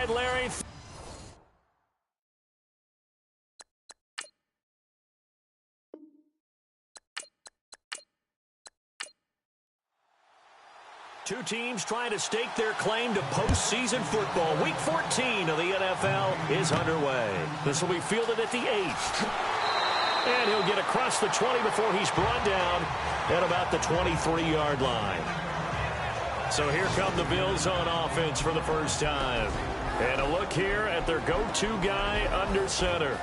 right, Larry. Two teams trying to stake their claim to postseason football. Week 14 of the NFL is underway. This will be fielded at the 8th. And he'll get across the 20 before he's brought down at about the 23-yard line. So here come the Bills on offense for the first time. And a look here at their go-to guy under center.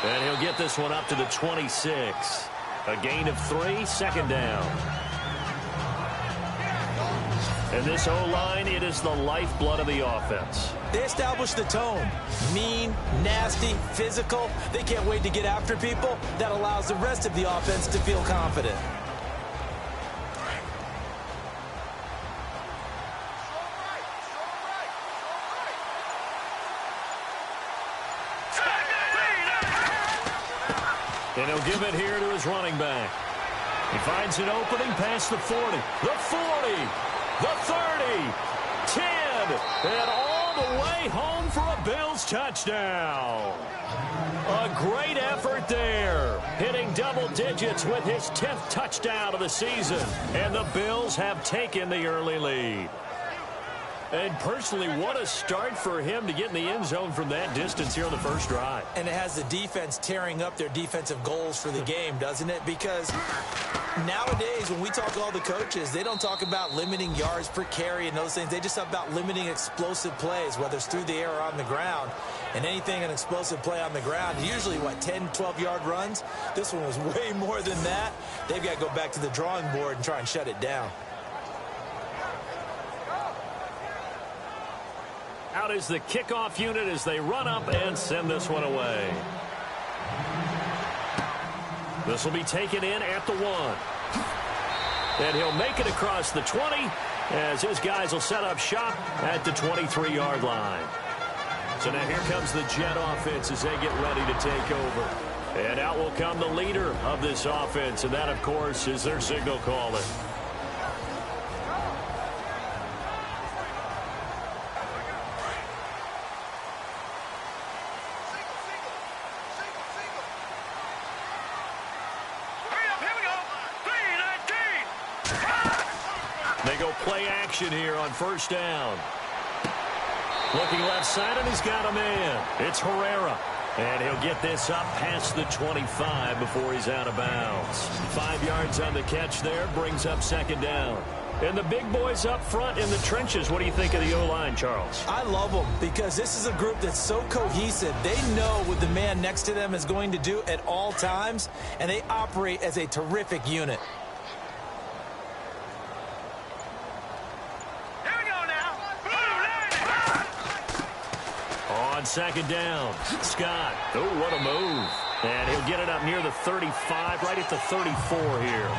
And he'll get this one up to the 26. A gain of 3, second down. And this O-line, it is the lifeblood of the offense. They establish the tone. Mean, nasty, physical. They can't wait to get after people. That allows the rest of the offense to feel confident. And he'll give it here to his running back. He finds an opening past the 40, the 40, the 30, 10, and all the way home for a Bills touchdown. A great effort there, hitting double digits with his 10th touchdown of the season. And the Bills have taken the early lead. And personally, what a start for him to get in the end zone from that distance here on the first drive. And it has the defense tearing up their defensive goals for the game, doesn't it? Because nowadays, when we talk to all the coaches, they don't talk about limiting yards per carry and those things. They just talk about limiting explosive plays, whether it's through the air or on the ground. And anything an explosive play on the ground, usually, 10, 12-yard runs? This one was way more than that. They've got to go back to the drawing board and try and shut it down. Out is the kickoff unit as they run up and send this one away. This will be taken in at the 1. And he'll make it across the 20 as his guys will set up shop at the 23-yard line. So now here comes the Jet offense as they get ready to take over. And out will come the leader of this offense, and that, of course, is their signal caller. They go play action here on first down. Looking left side, and he's got a man. It's Herrera. And he'll get this up past the 25 before he's out of bounds. 5 yards on the catch there, brings up second down. And the big boys up front in the trenches. What do you think of the O-line, Charles? I love them because this is a group that's so cohesive. They know what the man next to them is going to do at all times, and they operate as a terrific unit. On second down, Scott. Oh, what a move. And he'll get it up near the 35, right at the 34 here.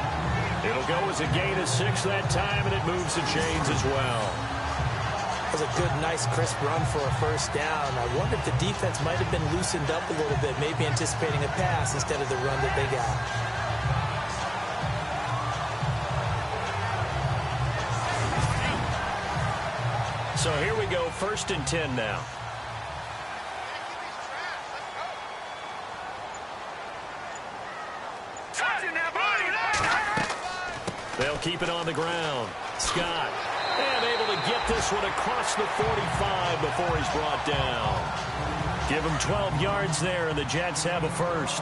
It'll go as a gain of 6 that time, and it moves the chains as well. That was a good, nice, crisp run for a first down. I wonder if the defense might have been loosened up a little bit, maybe anticipating a pass instead of the run that they got. So here we go, 1st and 10 now. They'll keep it on the ground. Scott, and able to get this one across the 45 before he's brought down. Give him 12 yards there, and the Jets have a first.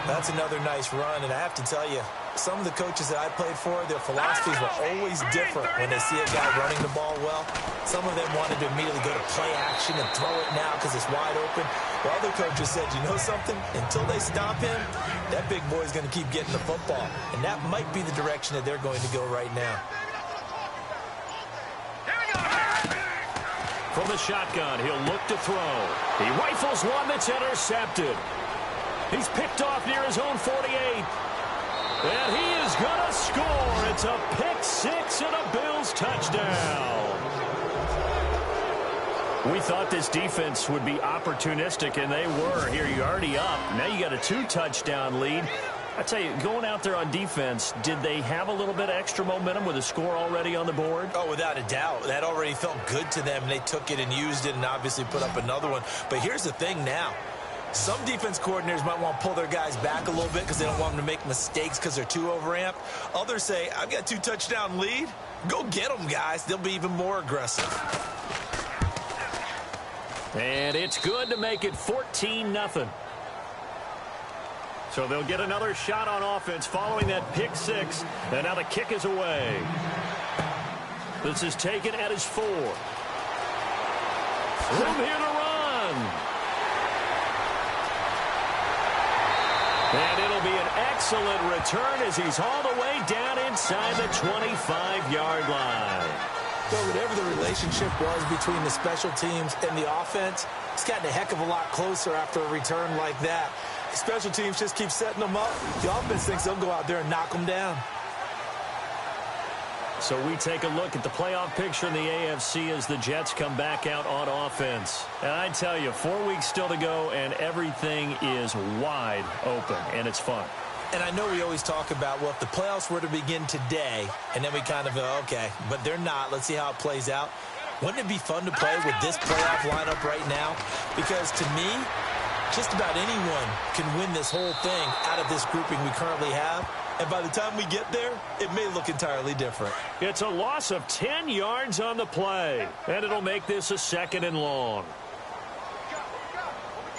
That's another nice run, and I have to tell you, some of the coaches that I played for, their philosophies were always different when they see a guy running the ball well. Some of them wanted to immediately go to play action and throw it now because it's wide open. While other coaches said, you know something? Until they stop him, that big boy's going to keep getting the football. And that might be the direction that they're going to go right now. From the shotgun, he'll look to throw. He rifles one that's intercepted. He's picked off near his own 48. And he is going to score. A It's a pick six and a Bills touchdown. We thought this defense would be opportunistic, and they were. Here, you're already up. Now you got a 2-touchdown lead. I tell you, going out there on defense, did they have a little bit of extra momentum with a score already on the board? Oh, without a doubt. That already felt good to them. They took it and used it and obviously put up another one. But here's the thing now. Some defense coordinators might want to pull their guys back a little bit because they don't want them to make mistakes because they're too overamped. Others say, I've got a 2-touchdown lead. Go get them, guys. They'll be even more aggressive. And it's good to make it 14-0. So they'll get another shot on offense following that pick six. And now the kick is away. This is taken at his 4. Room here to run. And it'll be an excellent return as he's all the way down inside the 25-yard line. So whatever the relationship was between the special teams and the offense, it's gotten a heck of a lot closer after a return like that. The special teams just keep setting them up. The offense thinks they'll go out there and knock them down. So we take a look at the playoff picture in the AFC as the Jets come back out on offense. And I tell you, 4 weeks still to go, and everything is wide open, and it's fun. And I know we always talk about, well, if the playoffs were to begin today, and then we kind of go, okay, but they're not. Let's see how it plays out. Wouldn't it be fun to play with this playoff lineup right now? Because to me, just about anyone can win this whole thing out of this grouping we currently have. And by the time we get there, it may look entirely different. It's a loss of 10 yards on the play, and it'll make this a 2nd and long. All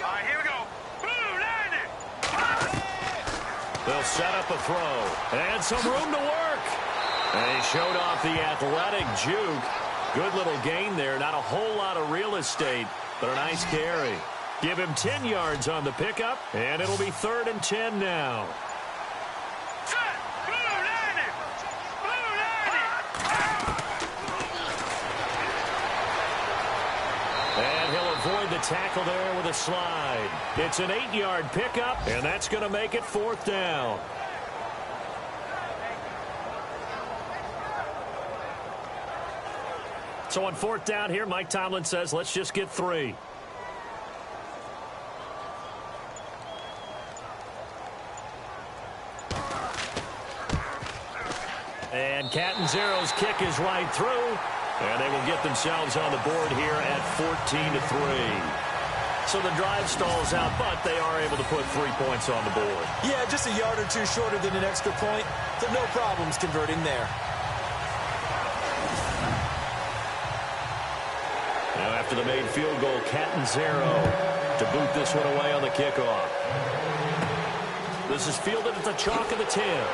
right, here we go. They'll set up a throw, and some room to work. And he showed off the athletic juke. Good little gain there. Not a whole lot of real estate, but a nice carry. Give him 10 yards on the pickup, and it'll be 3rd and 10 now. And he'll avoid the tackle there with a slide. It's an 8-yard pickup, and that's going to make it 4th down. So on 4th down here, Mike Tomlin says, let's just get 3. And Catanzaro's kick is right through. And they will get themselves on the board here at 14-3. So the drive stalls out, but they are able to put 3 points on the board. Yeah, just a yard or two shorter than an extra point. So no problems converting there. Now after the made field goal, Catanzaro to boot this one away on the kickoff. This is fielded at the chalk of the 10.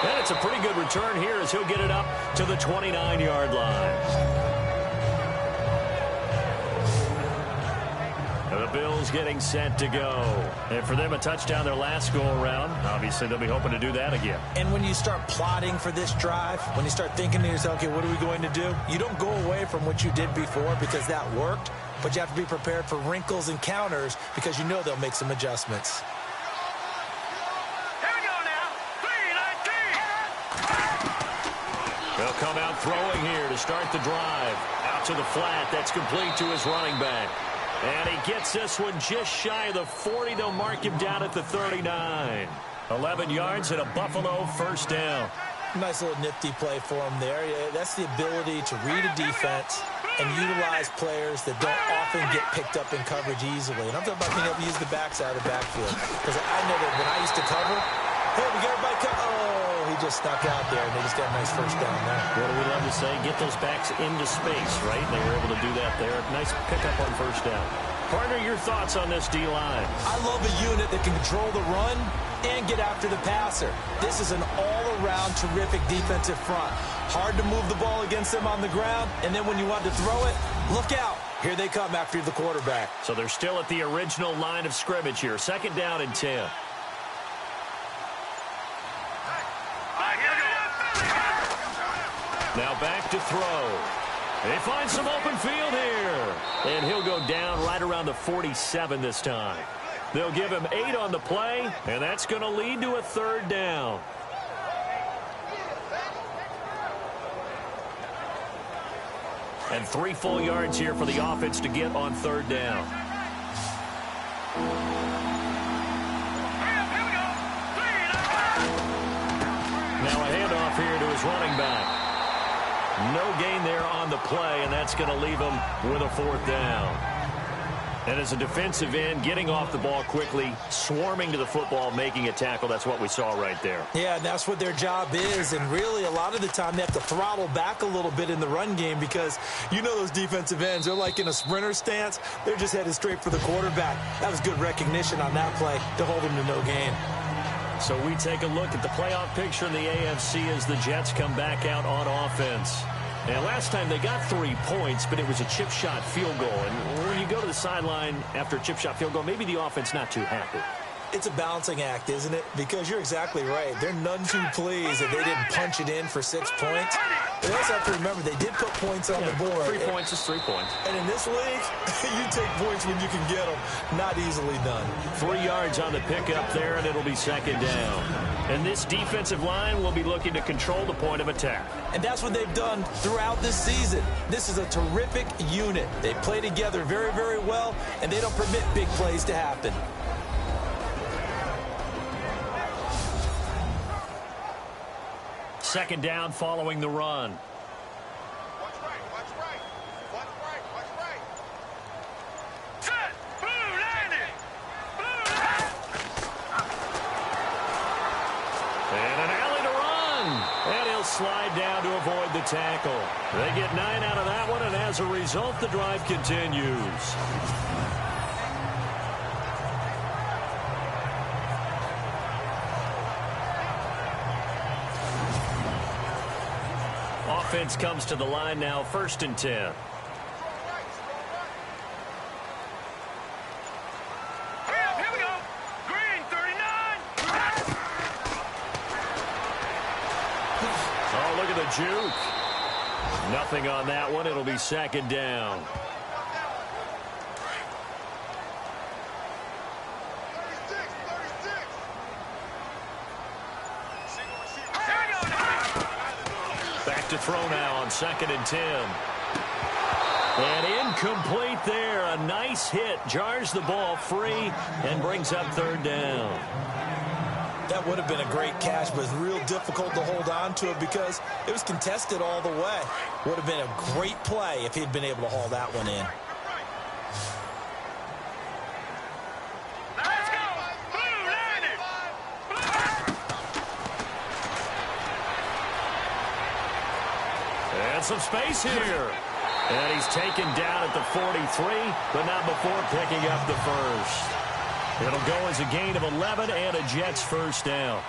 And it's a pretty good return here as he'll get it up to the 29-yard line. And the Bills getting set to go. And for them, a touchdown their last go-around. Obviously, they'll be hoping to do that again. And when you start plotting for this drive, when you start thinking to yourself, okay, what are we going to do? You don't go away from what you did before because that worked, but you have to be prepared for wrinkles and counters because you know they'll make some adjustments. They'll come out throwing here to start the drive. Out to the flat. That's complete to his running back. And he gets this one just shy of the 40. They'll mark him down at the 39. 11 yards and a Buffalo 1st down. Nice little nifty play for him there. Yeah, that's the ability to read a defense and utilize players that don't often get picked up in coverage easily. And I'm talking about being able to use the backside of the backfield. Because I know that when I used to cover, hey, we got everybody covered. Oh, he just snuck out there, and they just got a nice 1st down there. What do we love to say? Get those backs into space, right? They were able to do that there. Nice pickup on 1st down. Partner, your thoughts on this D-line? I love a unit that can control the run and get after the passer. This is an all-around terrific defensive front. Hard to move the ball against them on the ground, and then when you want to throw it, look out. Here they come after the quarterback. So they're still at the original line of scrimmage here. 2nd down and 10. Now back to throw. They find some open field here. And he'll go down right around the 47 this time. They'll give him 8 on the play, and that's going to lead to a 3rd down. And 3 full yards here for the offense to get on third down. Now a handoff here to his running back. No gain there on the play, and that's going to leave him with a 4th down. And as a defensive end, getting off the ball quickly, swarming to the football, making a tackle, that's what we saw right there. Yeah, and that's what their job is. And really, a lot of the time, they have to throttle back a little bit in the run game because you know those defensive ends, they're like in a sprinter stance. They're just headed straight for the quarterback. That was good recognition on that play to hold him to no gain. So we take a look at the playoff picture in the AFC as the Jets come back out on offense. And last time they got 3 points, but it was a chip shot field goal. And when you go to the sideline after a chip shot field goal, maybe the offense not too happy. It's a balancing act, isn't it? Because you're exactly right. They're none too pleased that they didn't punch it in for 6 points. They also have to remember they did put points on the board. 3 points is 3 points. And in this league, you take points when you can get them. Not easily done. 3 yards on the pickup there, and it'll be 2nd down. And this defensive line will be looking to control the point of attack. And that's what they've done throughout this season. This is a terrific unit. They play together very, very well, and they don't permit big plays to happen. Second down following the run. Watch right, watch right. Watch right, watch right. Set! Blue landing! Blue landing! And an alley to run. And he'll slide down to avoid the tackle. They get 9 out of that one, and as a result, the drive continues. Offense comes to the line now, 1st and 10. Here we go! Green 39! Oh, look at the juke. Nothing on that one. It'll be 2nd down. 36, 36. Single receiver. Here we go now! Back to throw now on 2nd and 10. And incomplete there. A nice hit. Jars the ball free and brings up 3rd down. That would have been a great catch, but it's real difficult to hold on to it because it was contested all the way. Would have been a great play if he'd been able to haul that one in. Let's go! Blue landing! And some space here. And he's taken down at the 43, but not before picking up the 1st. It'll go as a gain of 11 and a Jets 1st down.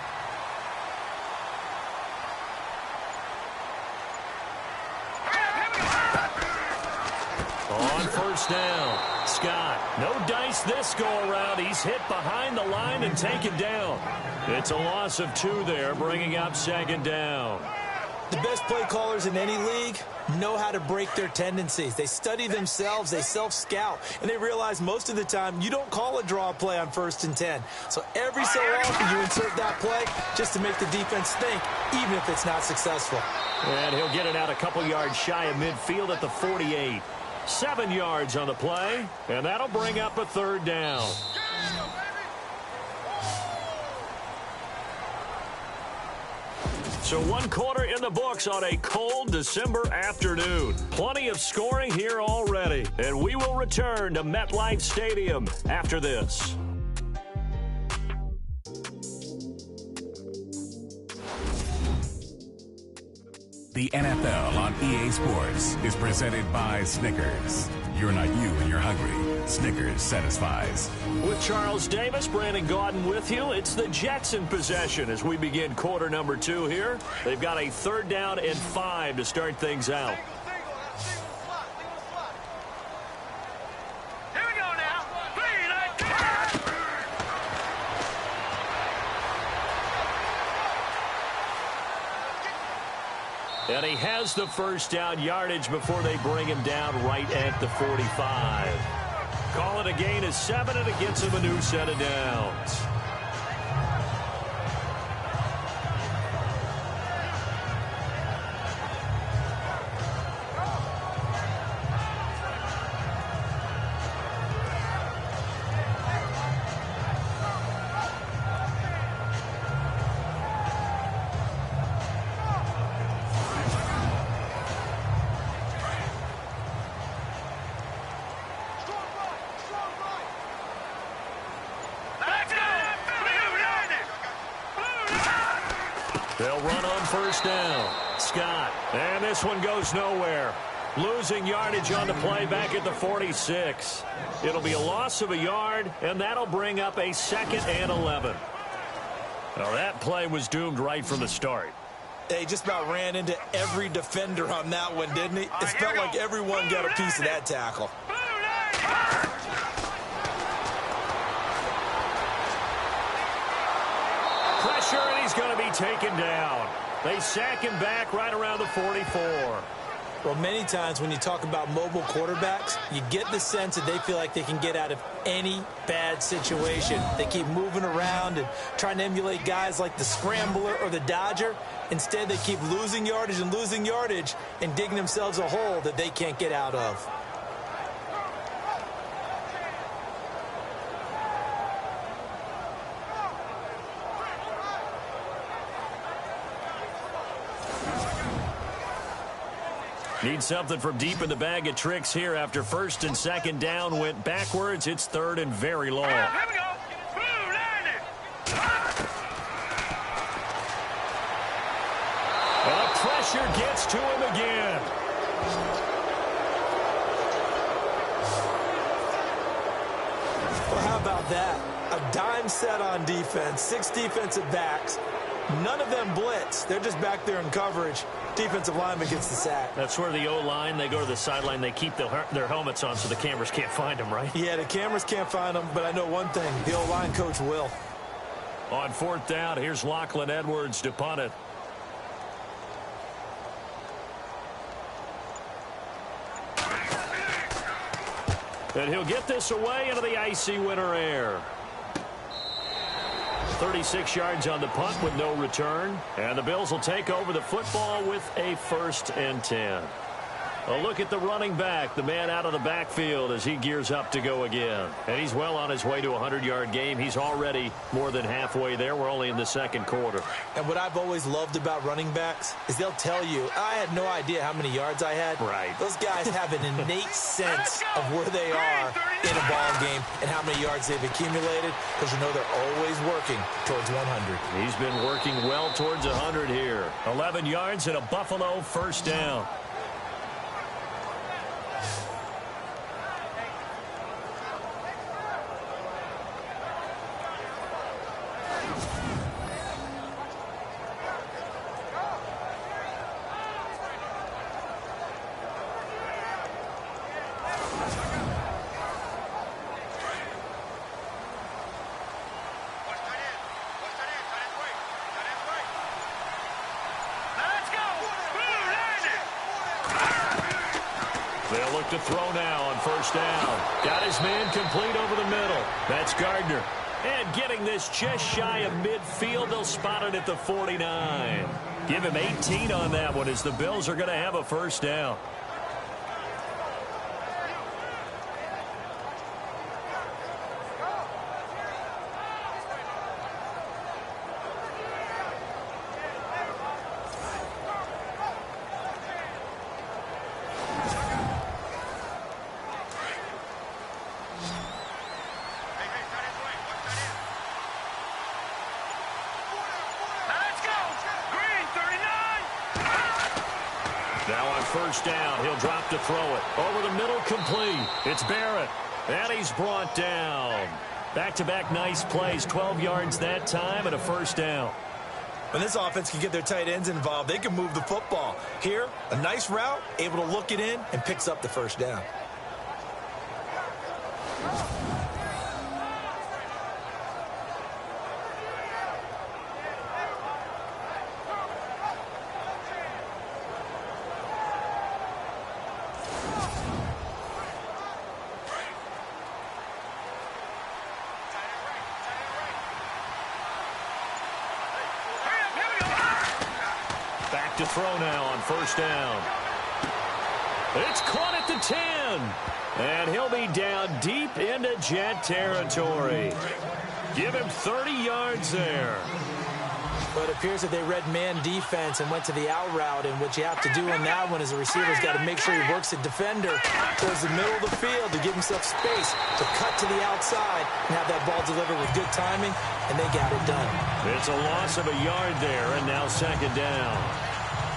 On 1st down, Scott. No dice this go-around. He's hit behind the line and taken down. It's a loss of 2 there, bringing up 2nd down. The best play callers in any league know how to break their tendencies. They study themselves, they self-scout, and they realize most of the time you don't call a draw play on 1st and 10. So every so often you insert that play just to make the defense think, even if it's not successful. And he'll get it out a couple yards shy of midfield at the 48. 7 yards on the play, and that'll bring up a 3rd down. So 1 quarter in the books on a cold December afternoon. Plenty of scoring here already, and we will return to MetLife Stadium after this. The NFL on EA Sports is presented by Snickers. You're not you when you're hungry. Snickers satisfies. With Charles Davis, Brandon Gaudin with you. It's the Jets in possession as we begin quarter number 2 here. They've got a 3rd down and 5 to start things out. Here we go now! Green light! And he has the 1st down yardage before they bring him down right at the 45. Call it a gain of 7, and it gets him a new set of downs. They'll run on first down. Scott. And this one goes nowhere. Losing yardage on the play back at the 46. It'll be a loss of a yard, and that'll bring up a 2nd and 11. Now, that play was doomed right from the start. He just about ran into every defender on that one, didn't he? It felt like everyone got a piece of that tackle. Pressure, and he's going to be taken down. They sack him back right around the 44. Well, many times when you talk about mobile quarterbacks, you get the sense that they feel like they can get out of any bad situation. They keep moving around and trying to emulate guys like the scrambler or the dodger. Instead, they keep losing yardage and digging themselves a hole that they can't get out of. Need something from deep in the bag of tricks here after 1st and 2nd down went backwards. It's 3rd and very long. Here we go. Blue line it. And the pressure gets to him again. Well, how about that? A dime set on defense, 6 defensive backs. None of them blitz. They're just back there in coverage. Defensive lineman gets the sack. That's where the O-line, they go to the sideline, they keep their helmets on so the cameras can't find them, right? Yeah, the cameras can't find them, but I know one thing. The O-line coach will. On 4th down, here's Lachlan Edwards to punt it. And he'll get this away into the icy winter air. 36 yards on the punt with no return. And the Bills will take over the football with a 1st and 10. A look at the running back, the man out of the backfield as he gears up to go again. And he's well on his way to a 100-yard game. He's already more than halfway there. We're only in the 2nd quarter. And what I've always loved about running backs is they'll tell you, I had no idea how many yards I had. Right. Those guys have an innate sense of where they are in a ball game and how many yards they've accumulated, because you know they're always working towards 100. He's been working well towards 100 here. 11 yards and a Buffalo 1st down. They'll look to throw now on 1st down. Got his man complete over the middle. That's Gardner. And getting this just shy of midfield, they'll spot it at the 49. Give him 18 on that one as the Bills are going to have a 1st down. Now on 1st down, he'll drop to throw it. Over the middle, complete. It's Barrett. And he's brought down. Back-to-back nice plays. 12 yards that time and a 1st down. When this offense can get their tight ends involved, they can move the football. Here, a nice route, able to look it in, and picks up the 1st down. Back to throw now on 1st down. It's caught at the 10. And he'll be down deep into Jet territory. Give him 30 yards there. Well, it appears that they read man defense and went to the out route, and what you have to do in that one is the receiver's got to make sure he works the defender towards the middle of the field to give himself space to cut to the outside and have that ball delivered with good timing, and they got it done. It's a loss of a yard there, and now second down.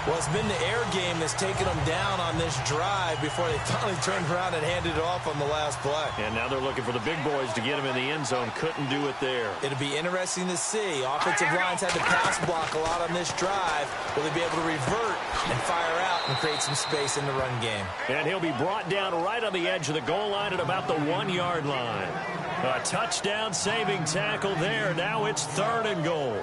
Well, it's been the air game that's taken them down on this drive before they finally turned around and handed it off on the last play. And now they're looking for the big boys to get him in the end zone. Couldn't do it there. It'll be interesting to see. Offensive lines had to pass block a lot on this drive. Will they be able to revert and fire out and create some space in the run game? And he'll be brought down right on the edge of the goal line at about the 1-yard line. A touchdown-saving tackle there. Now it's 3rd and goal.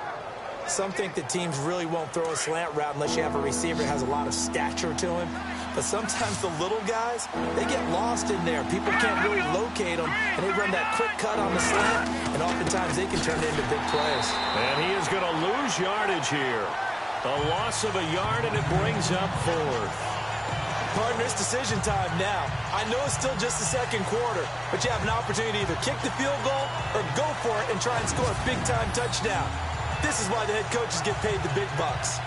Some think that teams really won't throw a slant route unless you have a receiver that has a lot of stature to him. But sometimes the little guys, they get lost in there. People can't really locate them, and they run that quick cut on the slant, and oftentimes they can turn it into big plays. And he is going to lose yardage here. A loss of a yard, and it brings up 4th. Partner, it's decision time now. I know it's still just the second quarter, but you have an opportunity to either kick the field goal or go for it and try and score a big-time touchdown. This is why the head coaches get paid the big bucks.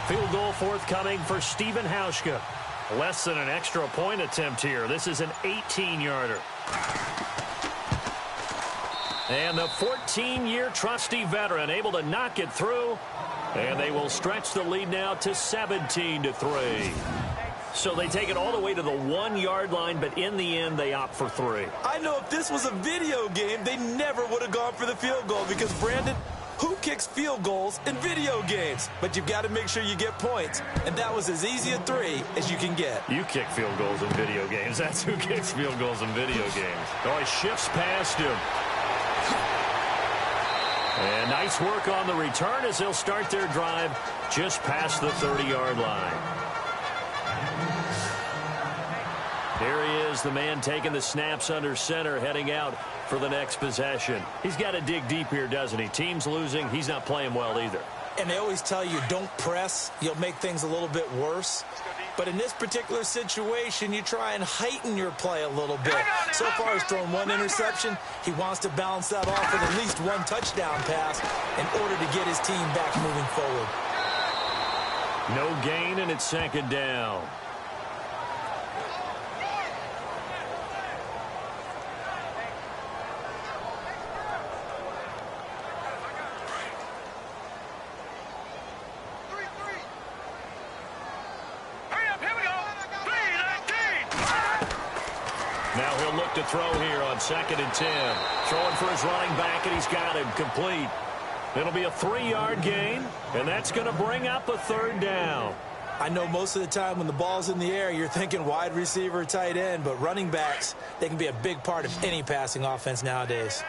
Field goal forthcoming for Stephen Hauschka. Less than an extra point attempt here. This is an 18-yarder. And the 14-year trusty veteran able to knock it through. And they will stretch the lead now to 17-3. So they take it all the way to the 1-yard line, but in the end, they opt for 3. I know if this was a video game, they never would have gone for the field goal because, Brandon, who kicks field goals in video games? But you've got to make sure you get points, and that was as easy a 3 as you can get. You kick field goals in video games. That's who kicks field goals in video games. Oh, he shifts past him. And nice work on the return as they'll start their drive just past the 30-yard line. Here he is, the man taking the snaps under center, heading out for the next possession. He's got to dig deep here, doesn't he? Team's losing. He's not playing well either. And they always tell you, don't press. You'll make things a little bit worse. But in this particular situation, you try and heighten your play a little bit. So far, he's thrown 1 interception. He wants to balance that off with at least 1 touchdown pass in order to get his team back moving forward. No gain, and it's second down. Now he'll look to throw here on 2nd and 10. Throwing for his running back, and he's got him complete. It'll be a 3-yard gain, and that's going to bring up a 3rd down. I know most of the time when the ball's in the air, you're thinking wide receiver, tight end, but running backs, they can be a big part of any passing offense nowadays.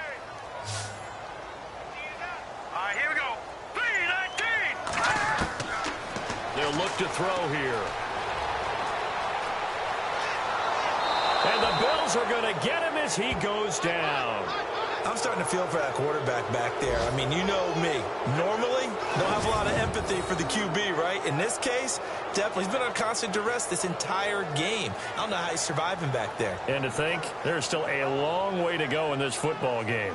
All right, here we go. 3-19. They'll look to throw here. And the Bills are going to get him as he goes down. I'm starting to feel for that quarterback back there. I mean, you know me. Normally, don't have a lot of empathy for the QB, right? In this case, definitely. He's been on constant duress this entire game. I don't know how he's surviving back there. And to think, there's still a long way to go in this football game.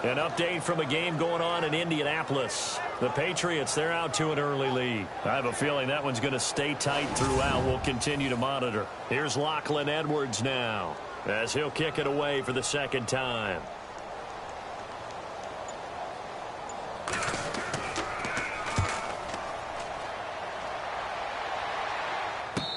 An update from a game going on in Indianapolis. The Patriots, they're out to an early lead. I have a feeling that one's going to stay tight throughout. We'll continue to monitor. Here's Lachlan Edwards now as he'll kick it away for the 2nd time.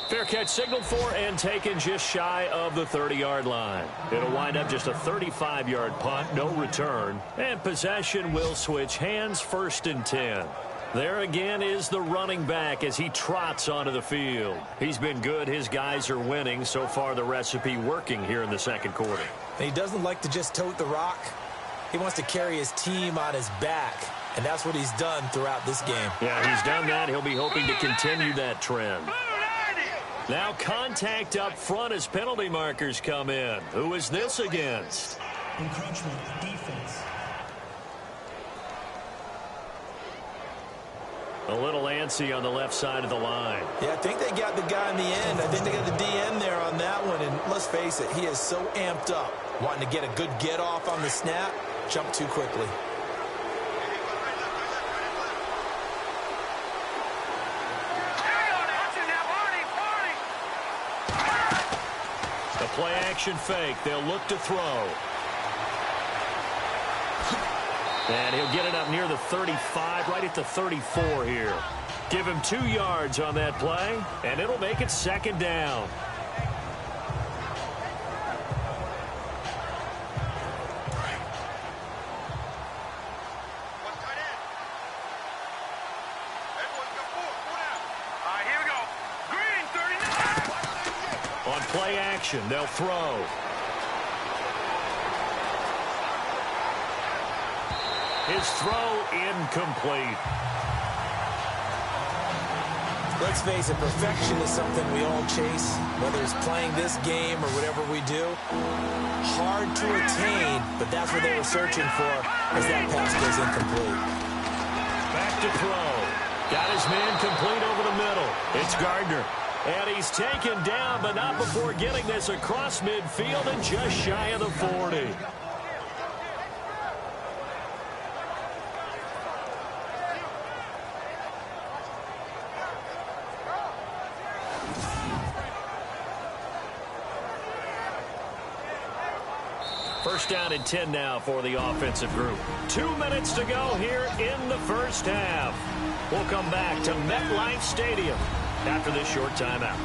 Fair catch signaled for and taken just shy of the 30-yard line. It'll wind up just a 35-yard punt, no return. And possession will switch hands, 1st and 10. There again is the running back as he trots onto the field. He's been good. His guys are winning. So far, the recipe working here in the 2nd quarter. He doesn't like to just tote the rock. He wants to carry his team on his back. And that's what he's done throughout this game. Yeah, he's done that. He'll be hoping to continue that trend. Now contact up front as penalty markers come in. Who is this against? Encroachment defense. A little antsy on the left side of the line. Yeah, I think they got the guy in the end. I think they got the DN there on that one. And let's face it, he is so amped up, wanting to get a good get off on the snap, jump too quickly. The play action fake. They'll look to throw. And he'll get it up near the 35, right at the 34 here. Give him 2 yards on that play, and it'll make it second down. Here we go. Green, 39. On play action, they'll throw. His throw incomplete. Let's face it, perfection is something we all chase, whether it's playing this game or whatever we do. Hard to attain, but that's what they were searching for as that pass goes incomplete. Back to throw. Got his man complete over the middle. It's Gardner. And he's taken down, but not before getting this across midfield and just shy of the 40. First down and 10 now for the offensive group. 2 minutes to go here in the first half. We'll come back to MetLife Stadium after this short timeout.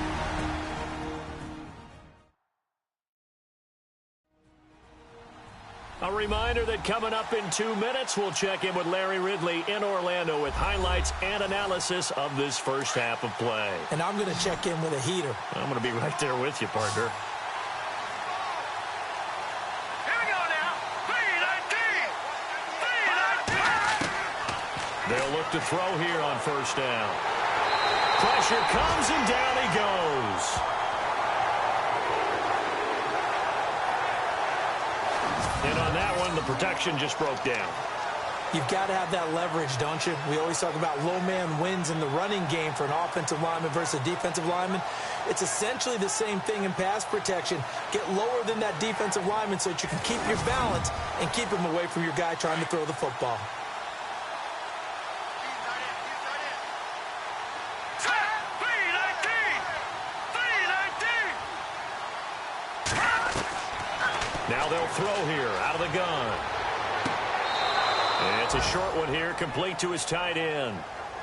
A reminder that coming up in 2 minutes, we'll check in with Larry Ridley in Orlando with highlights and analysis of this first half of play. And I'm going to check in with a heater. I'm going to be right there with you, partner. They'll look to throw here on first down. Pressure comes and down he goes. And on that one, the protection just broke down. You've got to have that leverage, don't you? We always talk about low man wins in the running game for an offensive lineman versus a defensive lineman. It's essentially the same thing in pass protection. Get lower than that defensive lineman so that you can keep your balance and keep him away from your guy trying to throw the football. Now they'll throw here out of the gun. And it's a short one here, complete to his tight end.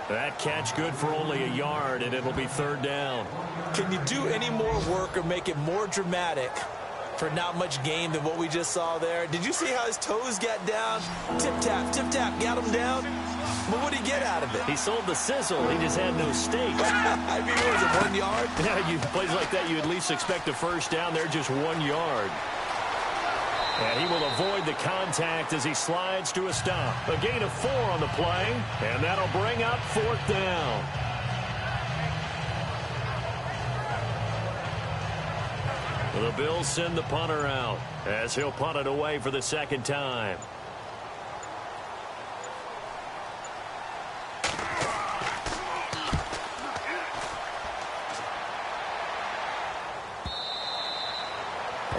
That catch good for only a yard, and it'll be third down. Can you do any more work or make it more dramatic for not much gain than what we just saw there? Did you see how his toes got down? Tip-tap, got him down. But what did he get out of it? He sold the sizzle. He just had no steak. I mean, what was it, 1 yard? Yeah, plays like that, you at least expect a first down. They're just 1 yard. And he will avoid the contact as he slides to a stop. A gain of 4 on the play, and that'll bring up fourth down. The Bills send the punter out as he'll punt it away for the second time.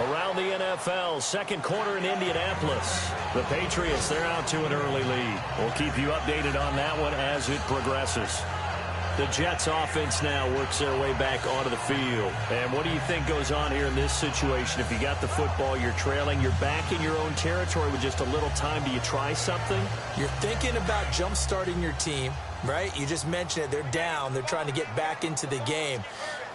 Around the NFL, second quarter in Indianapolis. The Patriots, they're out to an early lead. We'll keep you updated on that one as it progresses. The Jets offense now works their way back onto the field. And what do you think goes on here in this situation? If you got the football, you're trailing, you're back in your own territory with just a little time. Do you try something? You're thinking about jump-starting your team, right? You just mentioned it. They're down. They're trying to get back into the game.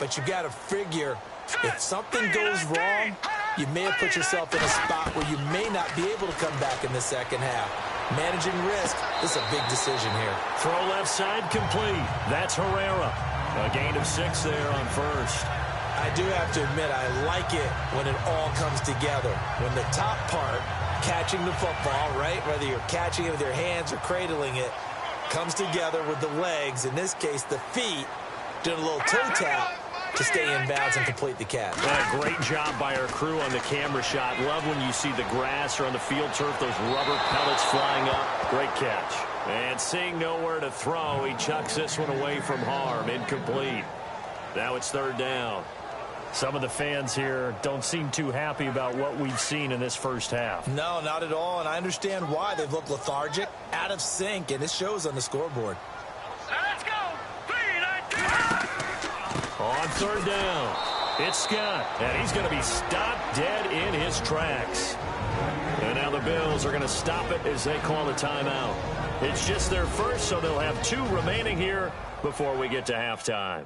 But you got to figure if something goes wrong, you may have put yourself in a spot where you may not be able to come back in the second half. Managing risk, this is a big decision here. Throw left side complete. That's Herrera. A gain of 6 there on first. I do have to admit, I like it when it all comes together. When the top part, catching the football, right, whether you're catching it with your hands or cradling it, comes together with the legs, in this case the feet, doing a little toe tap to stay in bounds and complete the catch. A great job by our crew on the camera shot. Love when you see the grass or on the field turf, those rubber pellets flying up. Great catch. And seeing nowhere to throw, he chucks this one away from harm. Incomplete. Now it's third down. Some of the fans here don't seem too happy about what we've seen in this first half. No, not at all, and I understand why. They've looked lethargic, out of sync, and it shows on the scoreboard. Let's go. 3-9-2. On third down, it's Scott, and he's going to be stopped dead in his tracks. And now the Bills are going to stop it as they call a timeout. It's just their first, so they'll have 2 remaining here before we get to halftime.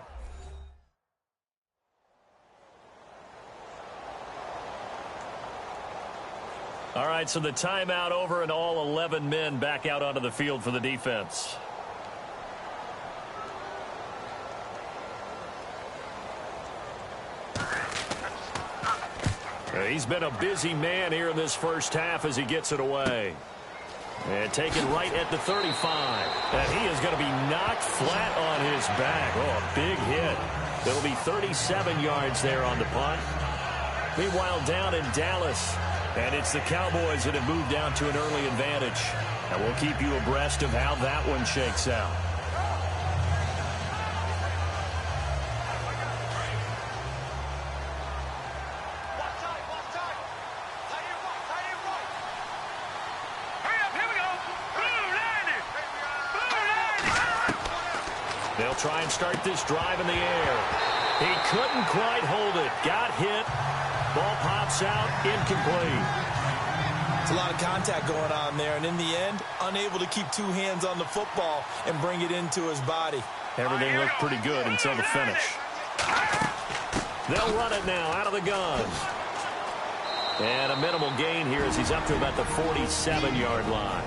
All right, so the timeout over and all 11 men back out onto the field for the defense. He's been a busy man here in this first half as he gets it away. And taken right at the 35. And he is going to be knocked flat on his back. Oh, a big hit. It'll be 37 yards there on the punt. Meanwhile, down in Dallas, and it's the Cowboys that have moved down to an early advantage. And we'll keep you abreast of how that one shakes out. They'll try and start this drive in the air. He couldn't quite hold it. Got hit. Ball pops out. Incomplete. It's a lot of contact going on there, and in the end, unable to keep 2 hands on the football and bring it into his body. Everything looked pretty good until the finish. They'll run it now out of the gun. And a minimal gain here as he's up to about the 47-yard line.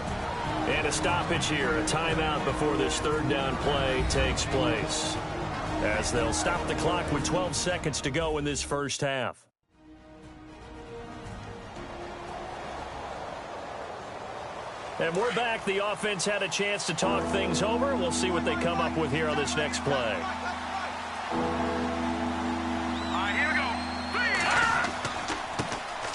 And a stoppage here, a timeout before this third down play takes place. As they'll stop the clock with 12 seconds to go in this first half. And we're back. The offense had a chance to talk things over. We'll see what they come up with here on this next play. Here we go.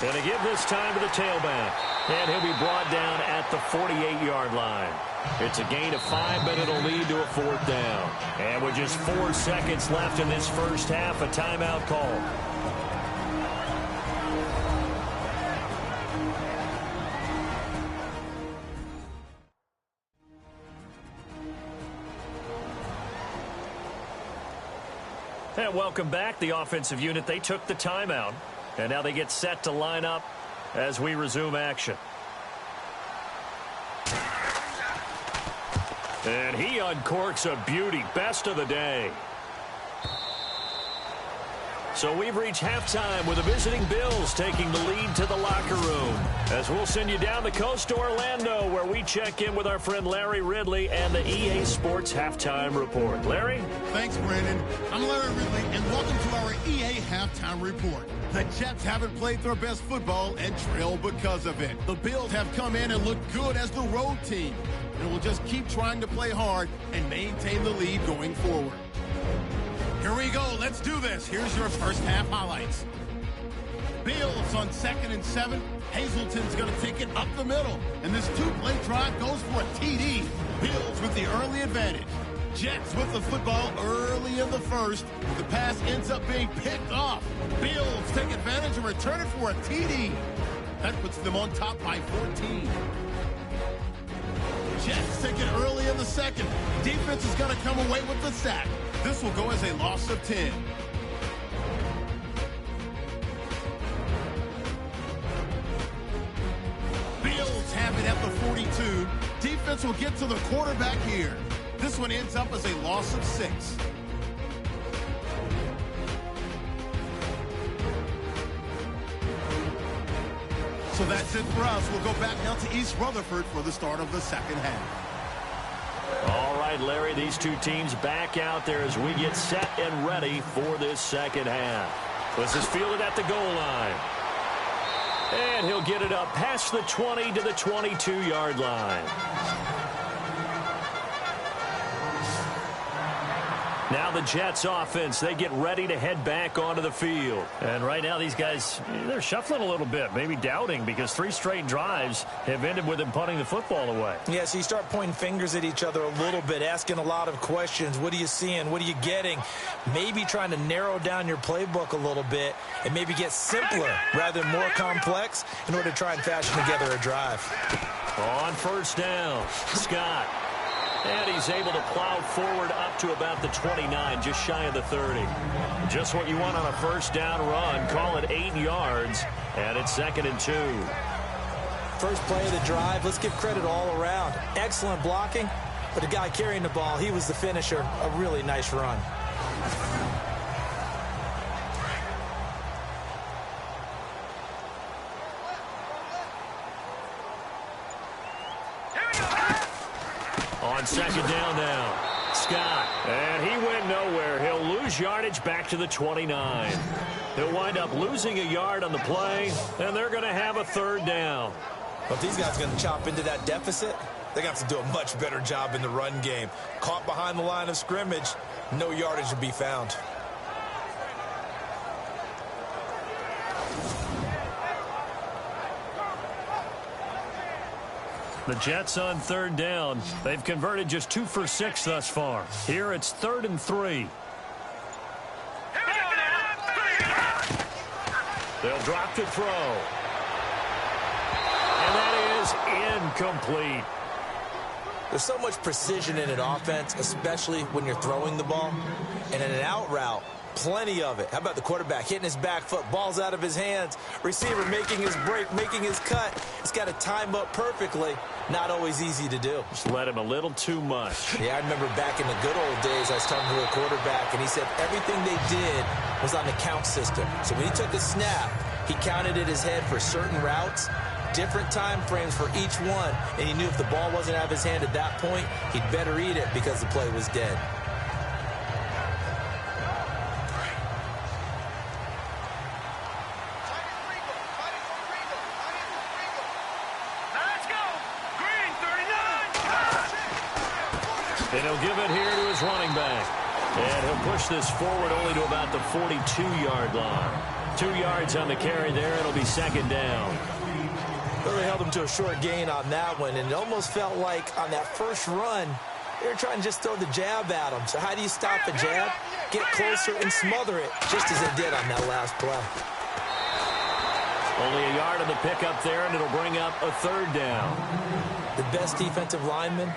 And to give this time to the tailback. And he'll be brought down at the 48-yard line. It's a gain of 5, but it'll lead to a 4th down. And with just 4 seconds left in this first half, a timeout call. And welcome back. The offensive unit, they took the timeout. And now they get set to line up as we resume action. And he uncorks a beauty. Best of the day. So we've reached halftime with the visiting Bills taking the lead to the locker room. As we'll send you down the coast to Orlando, where we check in with our friend Larry Ridley and the EA Sports Halftime Report. Larry? Thanks, Brandon. I'm Larry Ridley, and welcome to our EA Halftime Report. The Jets haven't played their best football and trail because of it. The Bills have come in and looked good as the road team, and will just keep trying to play hard and maintain the lead going forward. Here we go. Let's do this. Here's your first half highlights. Bills on 2nd and 7. Hazelton's going to take it up the middle. And this 2-play drive goes for a TD. Bills with the early advantage. Jets with the football early in the first. The pass ends up being picked off. Bills take advantage and return it for a TD. That puts them on top by 14. Jets take it early in the second. Defense is going to come away with the sack. This will go as a loss of 10. Bills have it at the 42. Defense will get to the quarterback here. This one ends up as a loss of 6. So that's it for us. We'll go back now to East Rutherford for the start of the second half. All right, Larry, these two teams back out there as we get set and ready for this second half. This is fielded at the goal line. And he'll get it up past the 20 to the 22-yard line. Now the Jets offense, they get ready to head back onto the field. And right now these guys, they're shuffling a little bit, maybe doubting, because 3 straight drives have ended with them punting the football away. Yeah, so you start pointing fingers at each other a little bit, asking a lot of questions. What are you seeing? What are you getting? Maybe trying to narrow down your playbook a little bit and maybe get simpler rather than more complex in order to try and fashion together a drive. On first down, Scott. And he's able to plow forward up to about the 29, just shy of the 30. Just what you want on a first down run. Call it 8 yards, and it's 2nd and 2. First play of the drive, let's give credit all around. Excellent blocking, but the guy carrying the ball, he was the finisher. A really nice run. On 2nd down now, Scott. And he went nowhere. He'll lose yardage back to the 29. He'll wind up losing a yard on the play, and they're going to have a 3rd down. But if these guys are going to chop into that deficit, they're going to have to do a much better job in the run game. Caught behind the line of scrimmage, no yardage to be found. The Jets on 3rd down. They've converted just 2 for 6 thus far. Here it's 3rd and 3. They'll drop to throw. And that is incomplete. There's so much precision in an offense, especially when you're throwing the ball. And in an out route, plenty of it. How about the quarterback hitting his back foot, ball's out of his hands, receiver making his break, making his cut. It's got to time up perfectly. Not always easy to do. Just let him a little too much. Yeah, I remember back in the good old days, I was talking to a quarterback, and he said everything they did was on the count system. So when he took a snap, he counted in his head for certain routes, different time frames for each one, and he knew if the ball wasn't out of his hand at that point, he'd better eat it because the play was dead. And he'll give it here to his running back. And he'll push this forward only to about the 42-yard line. 2 yards on the carry there. It'll be 2nd down. Really held him to a short gain on that one, and it almost felt like on that first run, they were trying to just throw the jab at him. So how do you stop the jab? Get closer and smother it, just as they did on that last play. Only a yard on the pickup there, and it'll bring up a 3rd down. The best defensive linemen,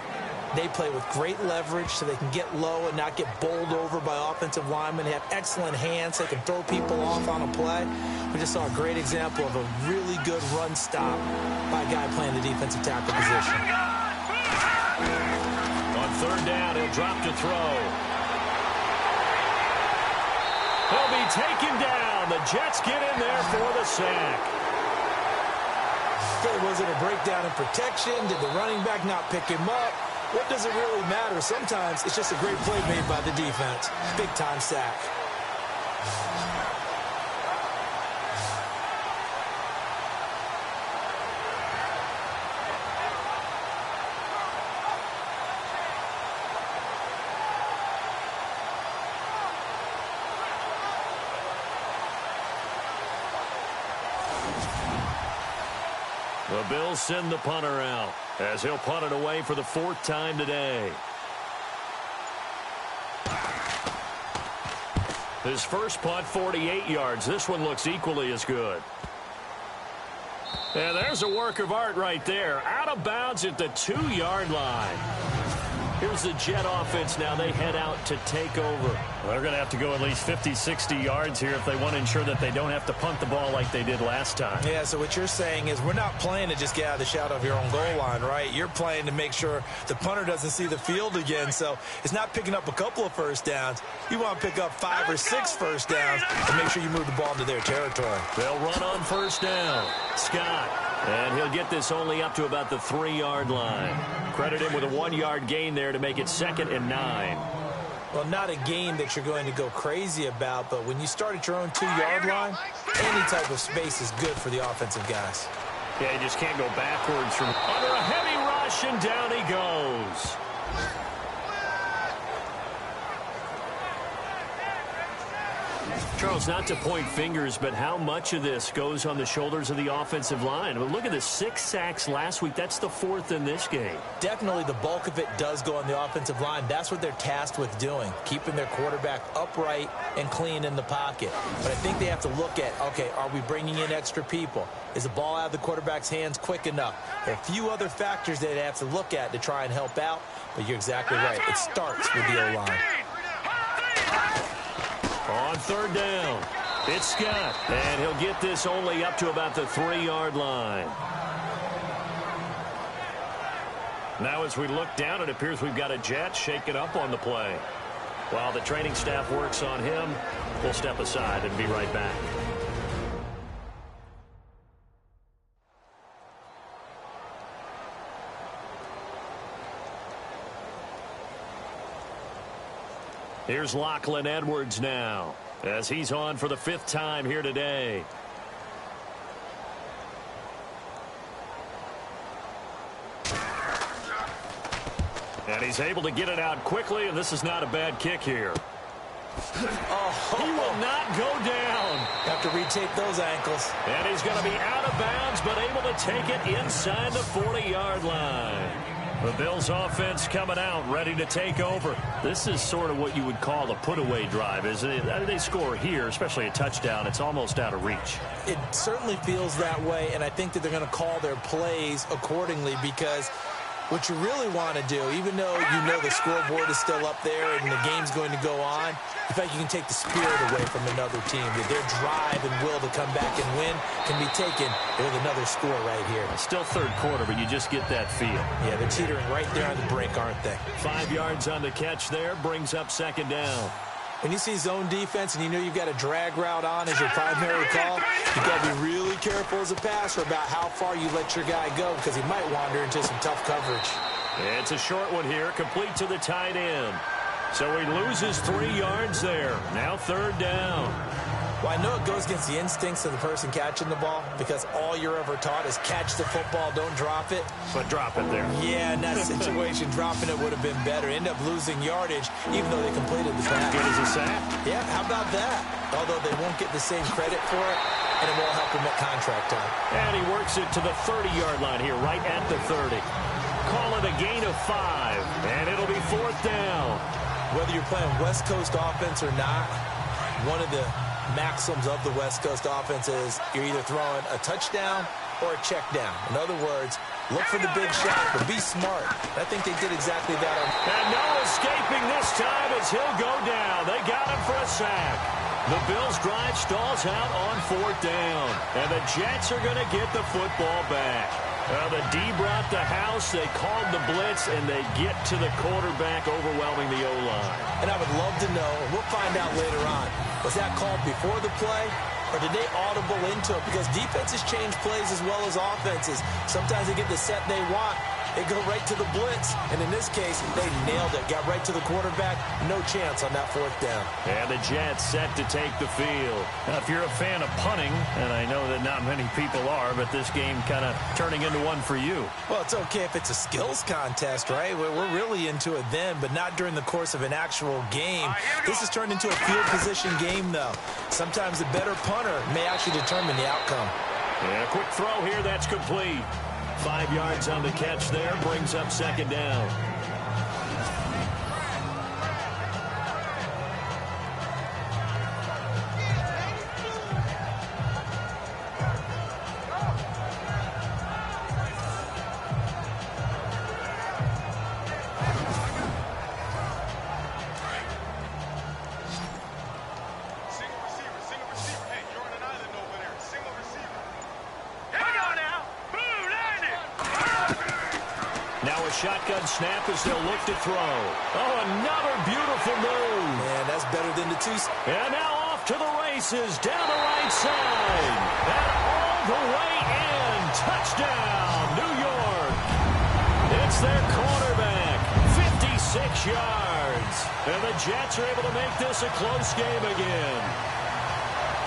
they play with great leverage so they can get low and not get bowled over by offensive linemen. They have excellent hands. They can throw people off on a play. We just saw a great example of a really good run stop by a guy playing the defensive tackle position. On 3rd down, he'll drop to throw. He'll be taken down. The Jets get in there for the sack. Was it a breakdown in protection? Did the running back not pick him up? What does it really matter? Sometimes it's just a great play made by the defense. Big-time sack. The Bills send the punter out as he'll punt it away for the 4th time today. His first punt, 48 yards. This one looks equally as good. And there's a work of art right there. Out of bounds at the 2-yard line. Here's the Jet offense now. They head out to take over. Well, they're going to have to go at least 50, 60 yards here if they want to ensure that they don't have to punt the ball like they did last time. Yeah, so what you're saying is we're not playing to just get out of the shadow of your own goal line, right? You're playing to make sure the punter doesn't see the field again. So it's not picking up a couple of first downs. You want to pick up 5 or 6 first downs and make sure you move the ball into their territory. They'll run on first down. Scott. And he'll get this only up to about the 3-yard line. Credit him with a 1-yard gain there to make it 2nd and 9. Well, not a game that you're going to go crazy about, but when you start at your own 2-yard line, any type of space is good for the offensive guys. Yeah, you just can't go backwards from under a heavy rush, and down he goes. Charles, not to point fingers, but how much of this goes on the shoulders of the offensive line? I mean, look at this, 6 sacks last week. That's the 4th in this game. Definitely the bulk of it does go on the offensive line. That's what they're tasked with doing, keeping their quarterback upright and clean in the pocket. But I think they have to look at, okay, are we bringing in extra people? Is the ball out of the quarterback's hands quick enough? There are a few other factors they have to look at to try and help out, but you're exactly right. It starts with the O-line. On 3rd down, it's Scott, and he'll get this only up to about the 3-yard line. Now as we look down, it appears we've got a Jet shaken up on the play. While the training staff works on him, we'll step aside and be right back. Here's Lachlan Edwards now, as he's on for the 5th time here today. And he's able to get it out quickly, and this is not a bad kick here. Oh, he will not go down. Have to retape those ankles. And he's going to be out of bounds, but able to take it inside the 40-yard line. The Bills offense coming out, ready to take over. This is sort of what you would call a put-away drive, isn't it? They score here, especially a touchdown. It's almost out of reach. It certainly feels that way, and I think that they're going to call their plays accordingly, because what you really want to do, even though you know the scoreboard is still up there and the game's going to go on, in fact, you can take the spirit away from another team. That their drive and will to come back and win can be taken with another score right here. Still 3rd quarter, but you just get that feel. Yeah, they're teetering right there on the brink, aren't they? 5 yards on the catch there, brings up 2nd down. When you see zone defense and you know you've got a drag route on as your primary call, you've got to be really careful as a passer about how far you let your guy go, because he might wander into some tough coverage. It's a short one here, complete to the tight end. So he loses 3 yards there. Now 3rd down. Well, I know it goes against the instincts of the person catching the ball, because all you're ever taught is catch the football, don't drop it. But drop it there. Yeah, in that situation, dropping it would have been better. End up losing yardage, even though they completed the pass. Good as a sack. Yeah, how about that? Although they won't get the same credit for it, and it won't help him at contract time. And he works it to the 30-yard line here, right at the 30. Call it a gain of 5, and it'll be 4th down. Whether you're playing West Coast offense or not, one of the maxims of the West Coast offense is you're either throwing a touchdown or a check down. In other words, look for the big shot, but be smart. I think they did exactly that. And no escaping this time as he'll go down. They got him for a sack. The Bills drive stalls out on 4th down. And the Jets are going to get the football back. The D brought the house. They called the blitz, and they get to the quarterback, overwhelming the O-line. And I would love to know, and we'll find out later on, was that called before the play, or did they audible into it? Because defenses change plays as well as offenses. Sometimes they get the set they want. They go right to the blitz, and in this case, they nailed it. Got right to the quarterback. No chance on that 4th down. And the Jets set to take the field. Now, if you're a fan of punting, and I know that not many people are, but this game kind of turning into one for you. Well, it's okay if it's a skills contest, right? We're really into it then, but not during the course of an actual game. This has turned into a field position game, though. Sometimes the better punter may actually determine the outcome. Yeah, quick throw here, that's complete. 5 yards on the catch there, brings up 2nd down. Single receiver. Hey, you're on an island over there. Single receiver. Here we go now. Boom, landed. Now a shotgun snap as they'll look to throw. Oh, another beautiful move. Man, that's better than the two. And now off to the races, down the right side. And all the way in. Touchdown, New York. It's their quarterback. 56 yards. And the Jets are able to make this a close game again.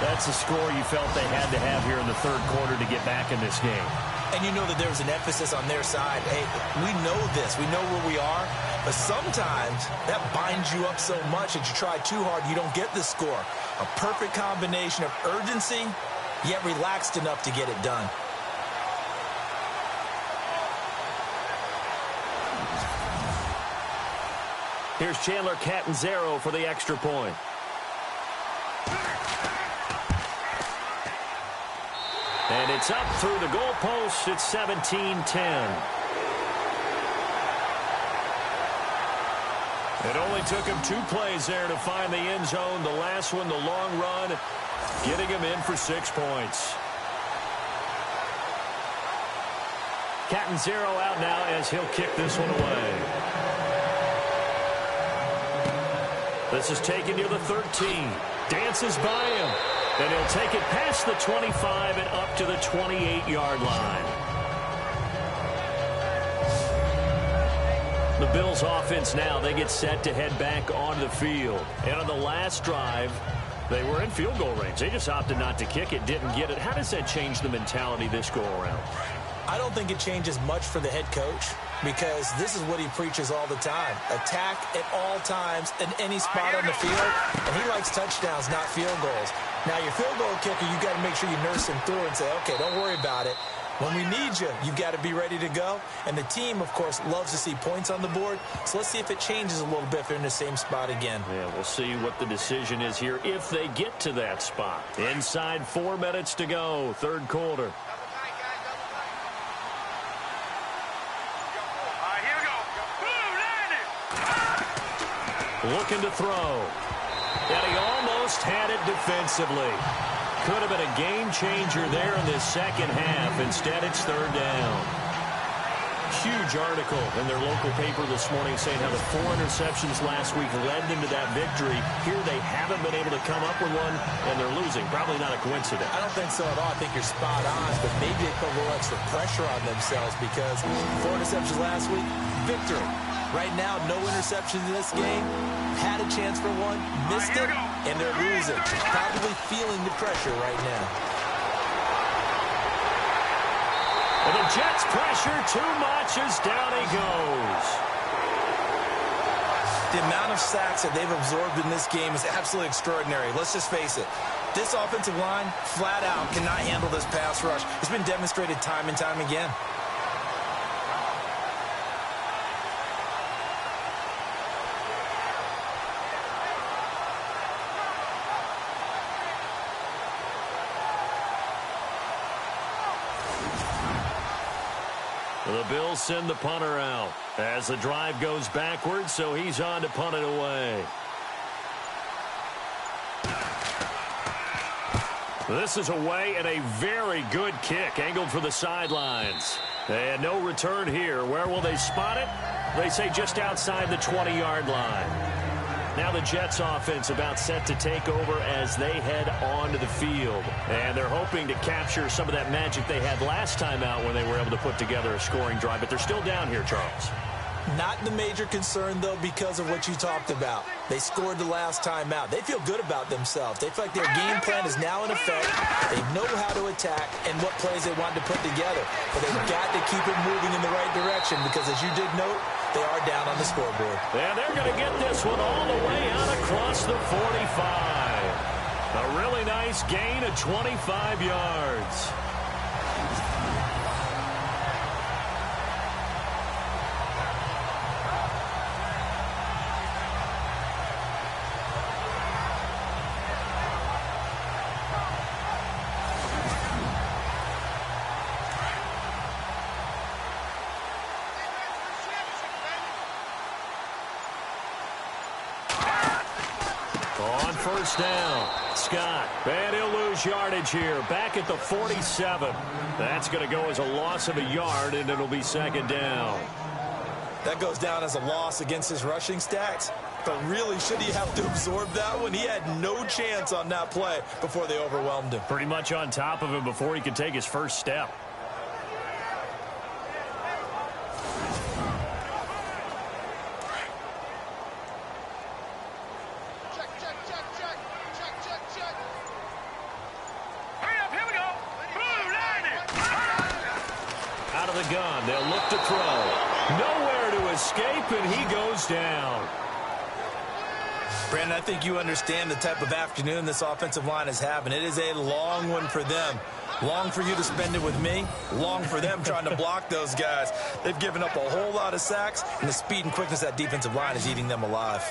That's the score you felt they had to have here in the third quarter to get back in this game. And you know that there was an emphasis on their side. Hey, we know this. We know where we are. But sometimes that binds you up so much that you try too hard, you don't get the score. A perfect combination of urgency, yet relaxed enough to get it done. Here's Chandler Catanzaro for the extra point. And it's up through the goalpost. It's 17-10. It only took him 2 plays there to find the end zone. The last one, the long run, getting him in for 6 points. Catanzaro out now as he'll kick this one away. This is taken near the 13. Dances by him. And he'll take it past the 25 and up to the 28-yard line. The Bills offense now, they get set to head back onto the field. And on the last drive, they were in field goal range. They just opted not to kick it, didn't get it. How does that change the mentality this go around? I don't think it changes much for the head coach because this is what he preaches all the time. Attack at all times in any spot on the field. And he likes touchdowns, not field goals. Now, your field goal kicker, you got to make sure you nurse him through and say, okay, don't worry about it. When we need you, you've got to be ready to go. And the team, of course, loves to see points on the board. So let's see if it changes a little bit if they're in the same spot again. Yeah, we'll see what the decision is here if they get to that spot. Inside 4 minutes to go, third quarter. Looking to throw. And he almost had it defensively. Could have been a game changer there in this second half. Instead, it's third down. Huge article in their local paper this morning saying how the 4 interceptions last week led them to that victory. Here they haven't been able to come up with one, and they're losing. Probably not a coincidence. I don't think so at all. I think you're spot on, but maybe they put a little extra pressure on themselves because 4 interceptions last week, victory. Right now, no interceptions in this game. Had a chance for one, missed it, and they're losing. Probably feeling the pressure right now. And the Jets pressure too much as down he goes. The amount of sacks that they've absorbed in this game is absolutely extraordinary. Let's just face it. This offensive line, flat out, cannot handle this pass rush. It's been demonstrated time and time again. The Bills send the punter out as the drive goes backwards, so he's on to punt it away. This is away and a very good kick angled for the sidelines. And no return here. Where will they spot it? They say just outside the 20-yard line. Now the Jets offense about set to take over as they head onto the field. And they're hoping to capture some of that magic they had last time out when they were able to put together a scoring drive. But they're still down here, Charles. Not the major concern, though, because of what you talked about. They scored the last time out. They feel good about themselves. They feel like their game plan is now in effect. They know how to attack and what plays they want to put together. But they've got to keep it moving in the right direction because, as you did note, they are down on the scoreboard. And they're going to get this one all the way out across the 45. A really nice gain of 25 yards. First down, Scott, and he'll lose yardage here, back at the 47. That's going to go as a loss of a yard, and it'll be second down. That goes down as a loss against his rushing stats, but really, should he have to absorb that one? He had no chance on that play before they overwhelmed him. Pretty much on top of him before he could take his first step. out of the gun. They'll look to throw. Nowhere to escape, and he goes down. Brandon, I think you understand the type of afternoon this offensive line is having. It is a long one for them. Long for you to spend it with me. Long for them trying to block those guys. They've given up a whole lot of sacks, and the speed and quickness of that defensive line is eating them alive.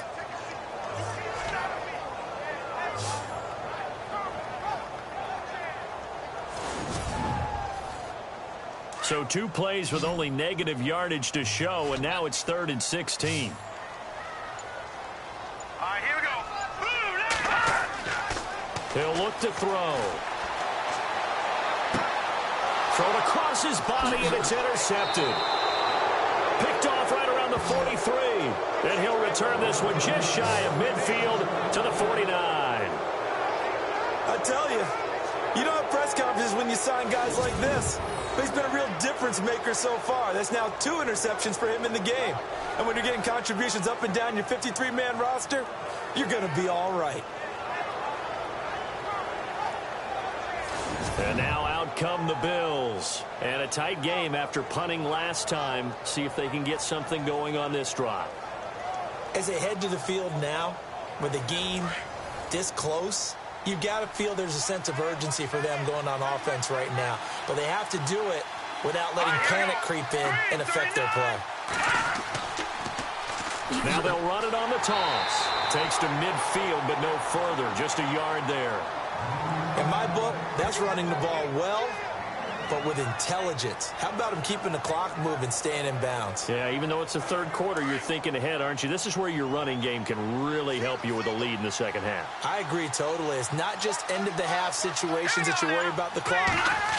So 2 plays with only negative yardage to show, and now it's 3rd and 16. All right, here we go. Boom! He'll look to throw. Thrown across his body, and it's intercepted. Picked off right around the 43. And he'll return this one just shy of midfield to the 49. I tell you, you don't have press conferences when you sign guys like this. But he's been a real difference maker so far. That's now 2 interceptions for him in the game. And when you're getting contributions up and down your 53-man roster, you're going to be all right. And now out come the Bills. And a tight game after punting last time. See if they can get something going on this drive. As they head to the field now, with the game this close, you've got to feel there's a sense of urgency for them going on offense right now. But they have to do it without letting panic creep in and affect their play. Now they'll run it on the toss. Takes to midfield, but no further. Just a yard there. In my book, that's running the ball well, but with intelligence. How about him keeping the clock moving, staying in bounds? Yeah, even though it's the 3rd quarter, you're thinking ahead, aren't you? This is where your running game can really help you with a lead in the second half. I agree totally. It's not just end-of-the-half situations that you worry about the clock.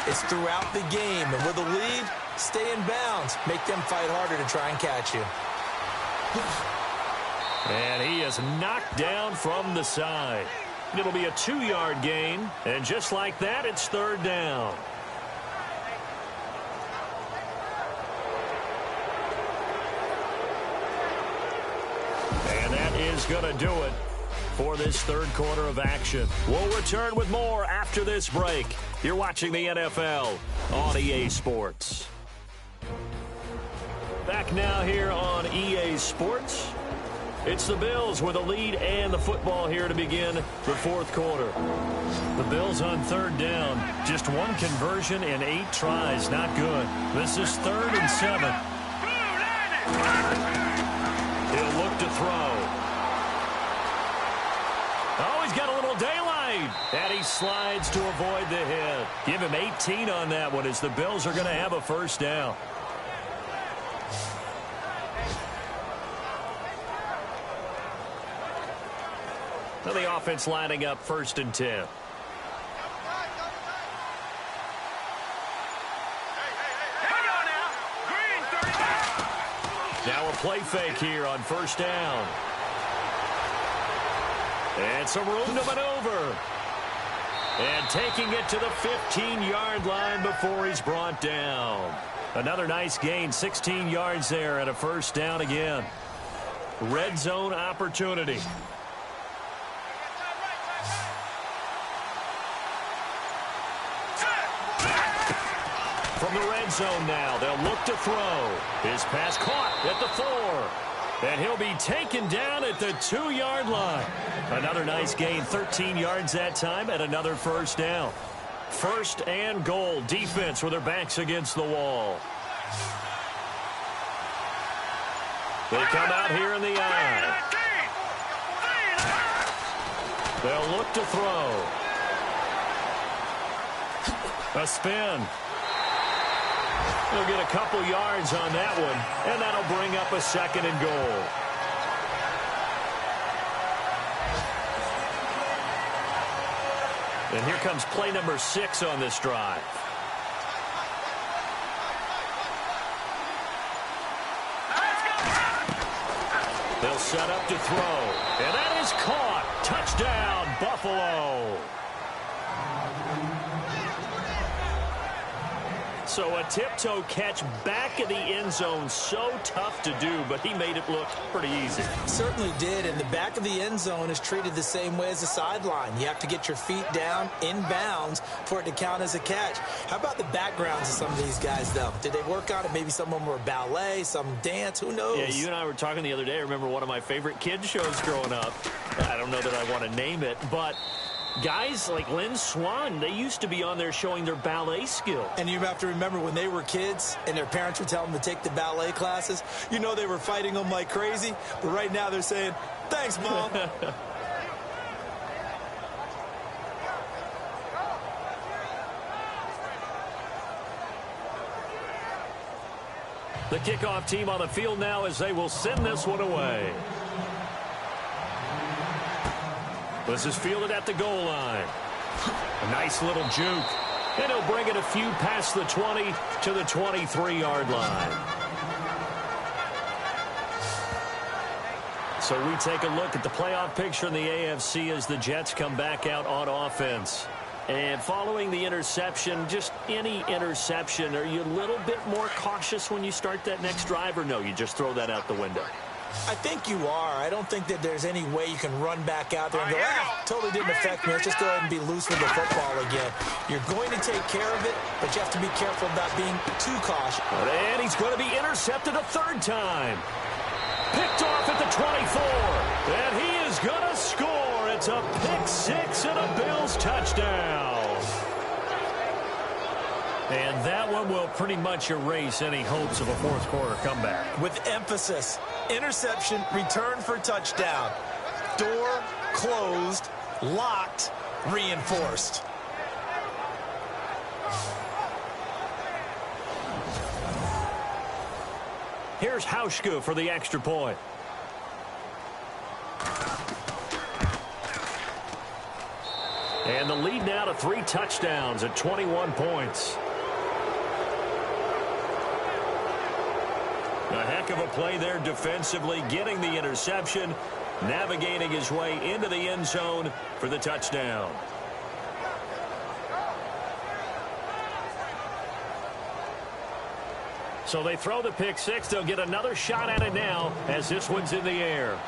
It's throughout the game. And with a lead, stay in bounds. Make them fight harder to try and catch you. And he is knocked down from the side. It'll be a 2-yard gain. And just like that, it's 3rd down. And that is going to do it for this 3rd quarter of action. We'll return with more after this break. You're watching the NFL on EA Sports. Back now here on EA Sports. It's the Bills with a lead and the football here to begin the 4th quarter. The Bills on 3rd down. Just 1 conversion in 8 tries. Not good. This is 3rd and 7. He'll look to throw. Oh, he's got a little daylight. And he slides to avoid the hit. Give him 18 on that one as the Bills are going to have a 1st down. So the offense lining up 1st and 10. Now a play fake here on 1st down. And some room to maneuver. And taking it to the 15-yard line before he's brought down. Another nice gain, 16 yards there and a 1st down again. Red zone opportunity. From the red zone now, they'll look to throw. His pass caught at the 4. And he'll be taken down at the 2-yard line. Another nice gain, 13 yards that time, and another 1st down. 1st and goal. Defense with their backs against the wall. They come out here in the eye. They'll look to throw. A spin. He'll get a couple yards on that one, and that'll bring up a 2nd and goal. And here comes play number 6 on this drive. They'll set up to throw, and that is caught. Touchdown, Buffalo. So a tiptoe catch back in the end zone, so tough to do, but he made it look pretty easy. Certainly did, and the back of the end zone is treated the same way as the sideline. You have to get your feet down in bounds for it to count as a catch. How about the backgrounds of some of these guys, though? Did they work on it? Maybe some of them were ballet, some dance, who knows? Yeah, you and I were talking the other day. I remember one of my favorite kids shows growing up. I don't know that I want to name it, but guys like Lynn Swan, they used to be on there showing their ballet skill. And you have to remember when they were kids and their parents would tell them to take the ballet classes, you know they were fighting them like crazy. But right now they're saying, thanks, Mom. The kickoff team on the field now as they will send this one away. This is fielded at the goal line. A nice little juke. And he'll bring it a few past the 20 to the 23-yard line. So we take a look at the playoff picture in the AFC as the Jets come back out on offense. And following the interception, just any interception, are you a little bit more cautious when you start that next drive, or no, you just throw that out the window? I think you are. I don't think that there's any way you can run back out there and go, totally didn't affect me. Let's just go ahead and be loose with the football again. You're going to take care of it, but you have to be careful about being too cautious. And he's going to be intercepted a third time. Picked off at the 24. And he is going to score. It's a pick six and a Bills touchdown. And that one will pretty much erase any hopes of a fourth quarter comeback. With emphasis, interception, return for touchdown. Door closed, locked, reinforced. Here's Hauschka for the extra point. And the lead now to 3 touchdowns at 21 points. A heck of a play there defensively, getting the interception, navigating his way into the end zone for the touchdown. So they throw the pick six. They'll get another shot at it now as this one's in the air.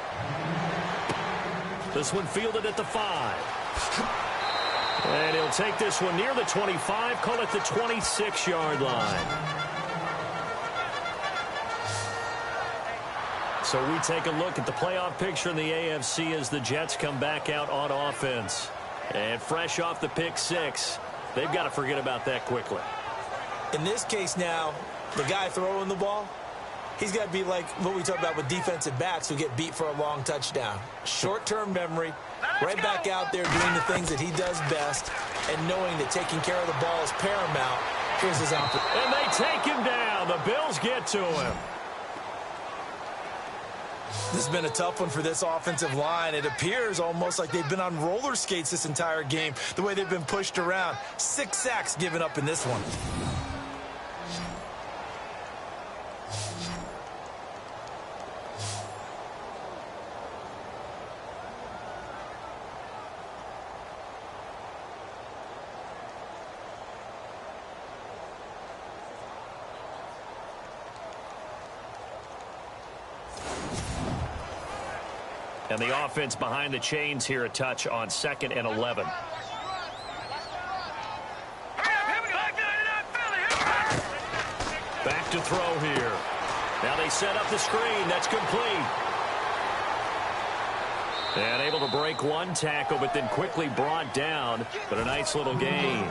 This one fielded at the 5. And he'll take this one near the 25, call it the 26-yard line. So we take a look at the playoff picture in the AFC as the Jets come back out on offense. And fresh off the pick six, they've got to forget about that quickly. In this case now, the guy throwing the ball, he's got to be like what we talk about with defensive backs who get beat for a long touchdown. Short-term memory, right back out there doing the things that he does best, and knowing that taking care of the ball is paramount. Here's his output. And they take him down. The Bills get to him. This has been a tough one for this offensive line. It appears almost like they've been on roller skates this entire game, the way they've been pushed around. 6 sacks given up in this one. And the offense behind the chains here, a touch on 2nd and 11. Back to throw here. Now they set up the screen. That's complete. And able to break one tackle, but then quickly brought down. But a nice little gain.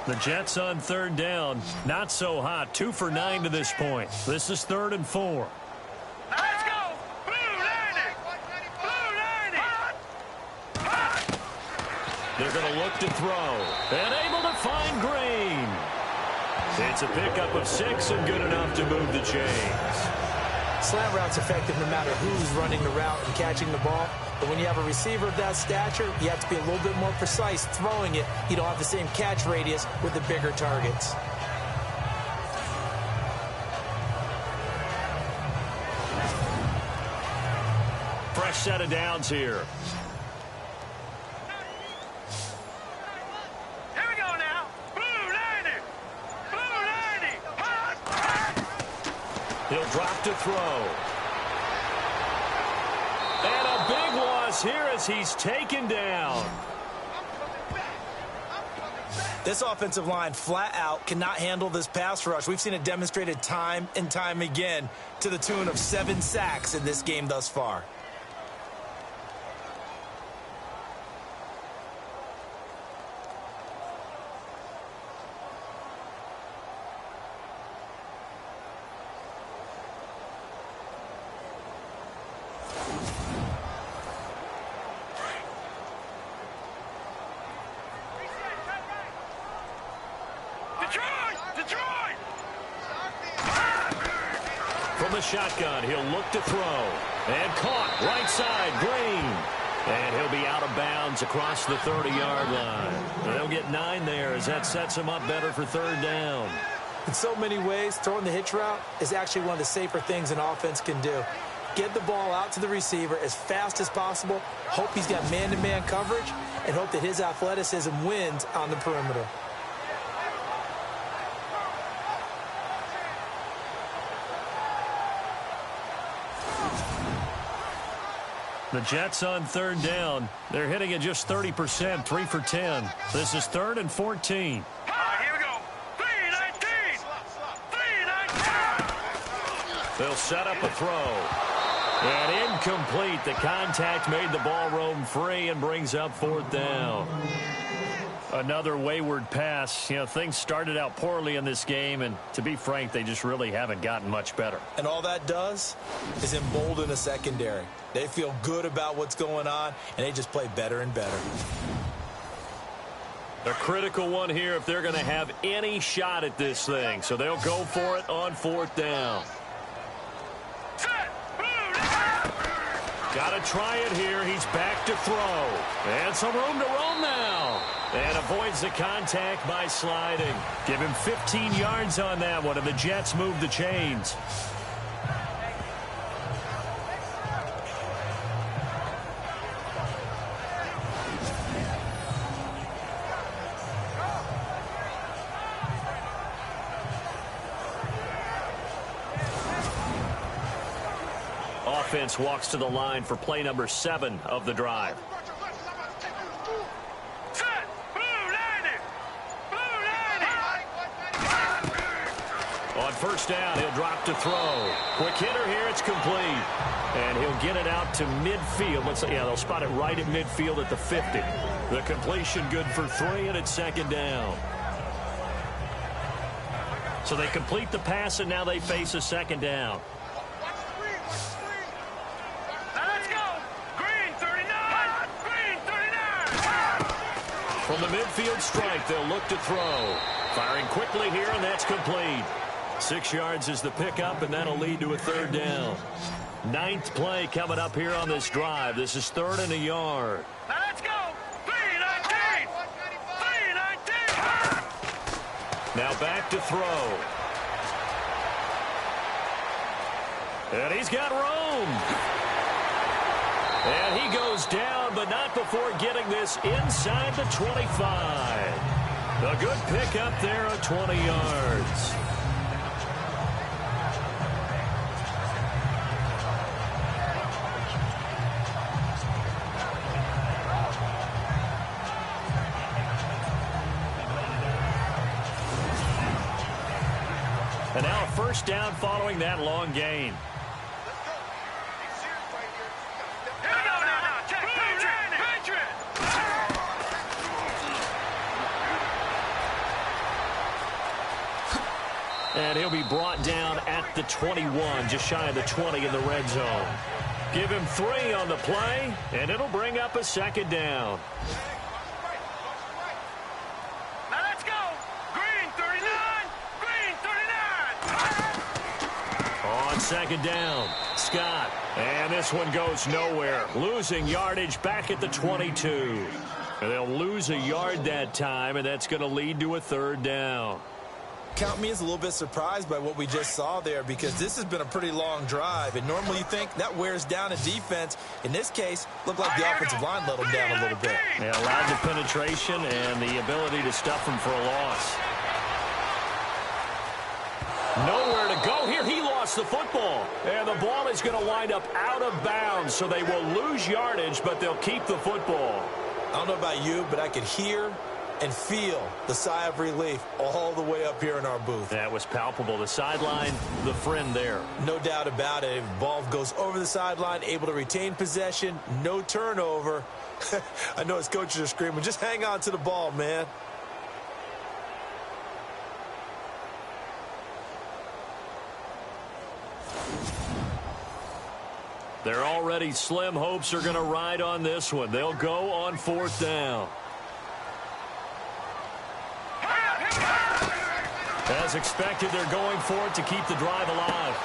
The Jets on 3rd down. Not so hot. 2 for 9 to this point. This is 3rd and 4. Let's go! Blue Lightning! Blue Lightning! They're going to look to throw. And able to find Green. It's a pickup of 6 and good enough to move the chains. slant route's effective no matter who's running the route and catching the ball. But when you have a receiver of that stature, you have to be a little bit more precise throwing it. You don't have the same catch radius with the bigger targets. Fresh set of downs here. Here we go now. Blue 90. Blue 90. He'll drop to throw. And a big loss here as he's taken down. This offensive line flat out cannot handle this pass rush. We've seen it demonstrated time and time again to the tune of 7 sacks in this game thus far. Detroit! From the shotgun, he'll look to throw. And caught right side, Green. And he'll be out of bounds across the 30-yard line. And they'll get 9 there as that sets him up better for 3rd down. In so many ways, throwing the hitch route is actually one of the safer things an offense can do. Get the ball out to the receiver as fast as possible, hope he's got man-to-man coverage, and hope that his athleticism wins on the perimeter. The Jets on 3rd down. They're hitting at just 30%, 3 for 10. This is 3rd and 14. Here we go. 3-19. 3-19. They'll set up a throw. And incomplete. The contact made the ball roam free and brings up 4th down. Another wayward pass. You know, things started out poorly in this game, and to be frank, they just really haven't gotten much better. And all that does is embolden a secondary. They feel good about what's going on, and they just play better and better. A critical one here if they're going to have any shot at this thing. So they'll go for it on 4th down. Got to try it here. He's back to throw. And some room to roam now. And avoids the contact by sliding. Give him 15 yards on that one, and the Jets move the chains. Offense walks to the line for play number 7 of the drive. On 1st down, he'll drop to throw. Quick hitter here, it's complete. And he'll get it out to midfield. They'll spot it right at midfield at the 50. The completion good for 3, and it's 2nd down. So they complete the pass, and now they face a 2nd down. From the midfield strike, they'll look to throw. Firing quickly here, and that's complete. 6 yards is the pickup, and that'll lead to a 3rd down. 9th play coming up here on this drive. This is 3rd and a yard. Let's go. 3-19. 3-19. Now back to throw. And he's got room. And he goes down, but not before getting this inside the 25. A good pickup there of 20 yards. And now a 1st down following that long gain. And he'll be brought down at the 21, just shy of the 20 in the red zone. Give him 3 on the play, and it'll bring up a 2nd down. Now let's go. Green 39. Green 39. second down. Scott. And this one goes nowhere. Losing yardage back at the 22. And they'll lose a yard that time, and that's going to lead to a third down. Count me as a little bit surprised by what we just saw there, because this has been a pretty long drive, and normally you think that wears down a defense. In this case, looked like the offensive line let them down a little bit. They allowed the penetration and the ability to stuff them for a loss. Nowhere to go here. He lost the football. And the ball is going to wind up out of bounds, so they will lose yardage, but they'll keep the football. I don't know about you, but I could hear and feel the sigh of relief all the way up here in our booth. That was palpable. The sideline, the friend there. No doubt about it. Ball goes over the sideline, able to retain possession, no turnover. I know his coaches are screaming, just hang on to the ball, man. They're already slim hopes are going to ride on this one. They'll go on fourth down. As expected, they're going for it to keep the drive alive.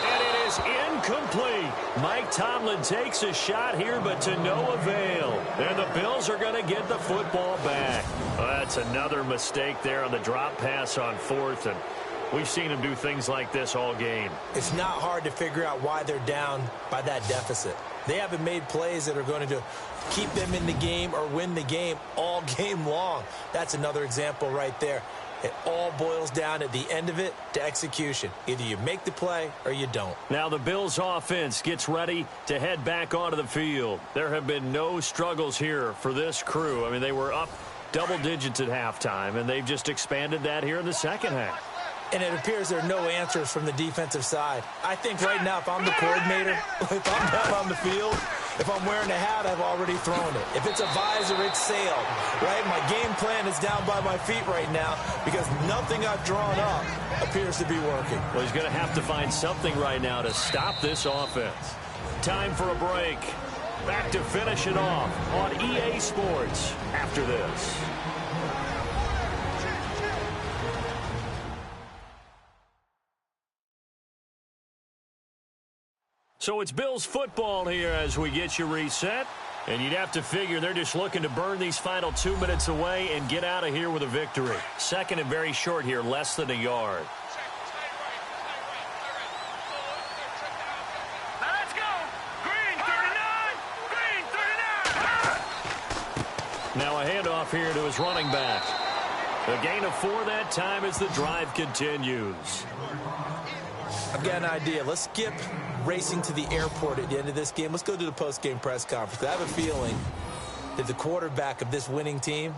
And it is incomplete. Mike Tomlin takes a shot here, but to no avail. And the Bills are going to get the football back. Well, that's another mistake there on the drop pass on fourth, and we've seen him do things like this all game. It's not hard to figure out why they're down by that deficit. They haven't made plays that are going to keep them in the game or win the game all game long. That's another example right there. It all boils down at the end of it to execution. Either you make the play or you don't. Now the Bills offense gets ready to head back onto the field. There have been no struggles here for this crew. I mean, they were up double digits at halftime, and they've just expanded that here in the second half. And it appears there are no answers from the defensive side. I think right now, if I'm the coordinator, if I'm down on the field, if I'm wearing a hat, I've already thrown it. If it's a visor, it's sailed, right? My game plan is down by my feet right now because nothing I've drawn up appears to be working. Well, he's going to have to find something right now to stop this offense. Time for a break. Back to finish it off on EA Sports after this. So it's Bills football here as we get you reset. And you'd have to figure they're just looking to burn these final 2 minutes away and get out of here with a victory. Second and very short here, less than a yard. Now let's go. Green 39. Green 39. Now a handoff here to his running back. A gain of 4 that time as the drive continues. I've got an idea. Let's skip racing to the airport at the end of this game. Let's go to the post-game press conference. I have a feeling that the quarterback of this winning team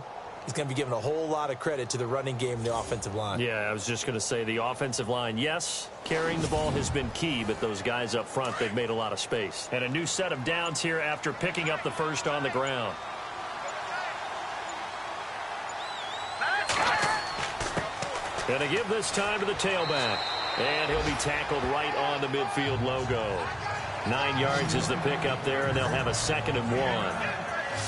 is going to be given a whole lot of credit to the running game and the offensive line. Yeah, I was just going to say the offensive line, yes, carrying the ball has been key, but those guys up front, they've made a lot of space. And a new set of downs here after picking up the first on the ground. And to give this time to the tailback. And he'll be tackled right on the midfield logo. 9 yards is the pickup there, and they'll have a 2nd and 1. I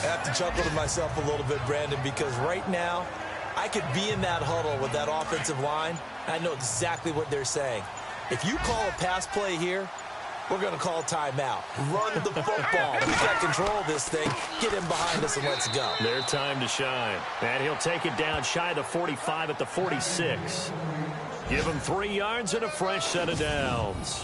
have to chuckle to myself a little bit, Brandon, because right now I could be in that huddle with that offensive line. I know exactly what they're saying. If you call a pass play here, we're going to call timeout. Run the football. We've got control of this thing. Get him behind us and let's go. Their time to shine. And he'll take it down shy of the 45 at the 46. Give him 3 yards and a fresh set of downs.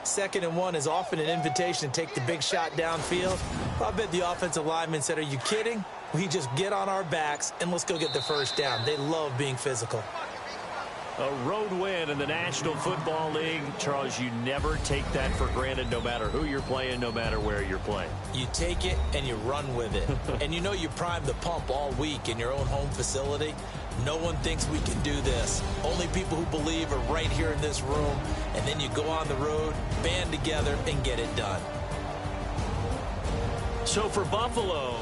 2nd and 1 is often an invitation to take the big shot downfield. I bet the offensive lineman said, are you kidding? We just get on our backs and let's go get the first down. They love being physical. A road win in the National Football League. Charles, you never take that for granted no matter who you're playing, no matter where you're playing. You take it and you run with it. And you know you primed the pump all week in your own home facility. No one thinks we can do this. Only people who believe are right here in this room. And then you go on the road, band together, and get it done. So for Buffalo,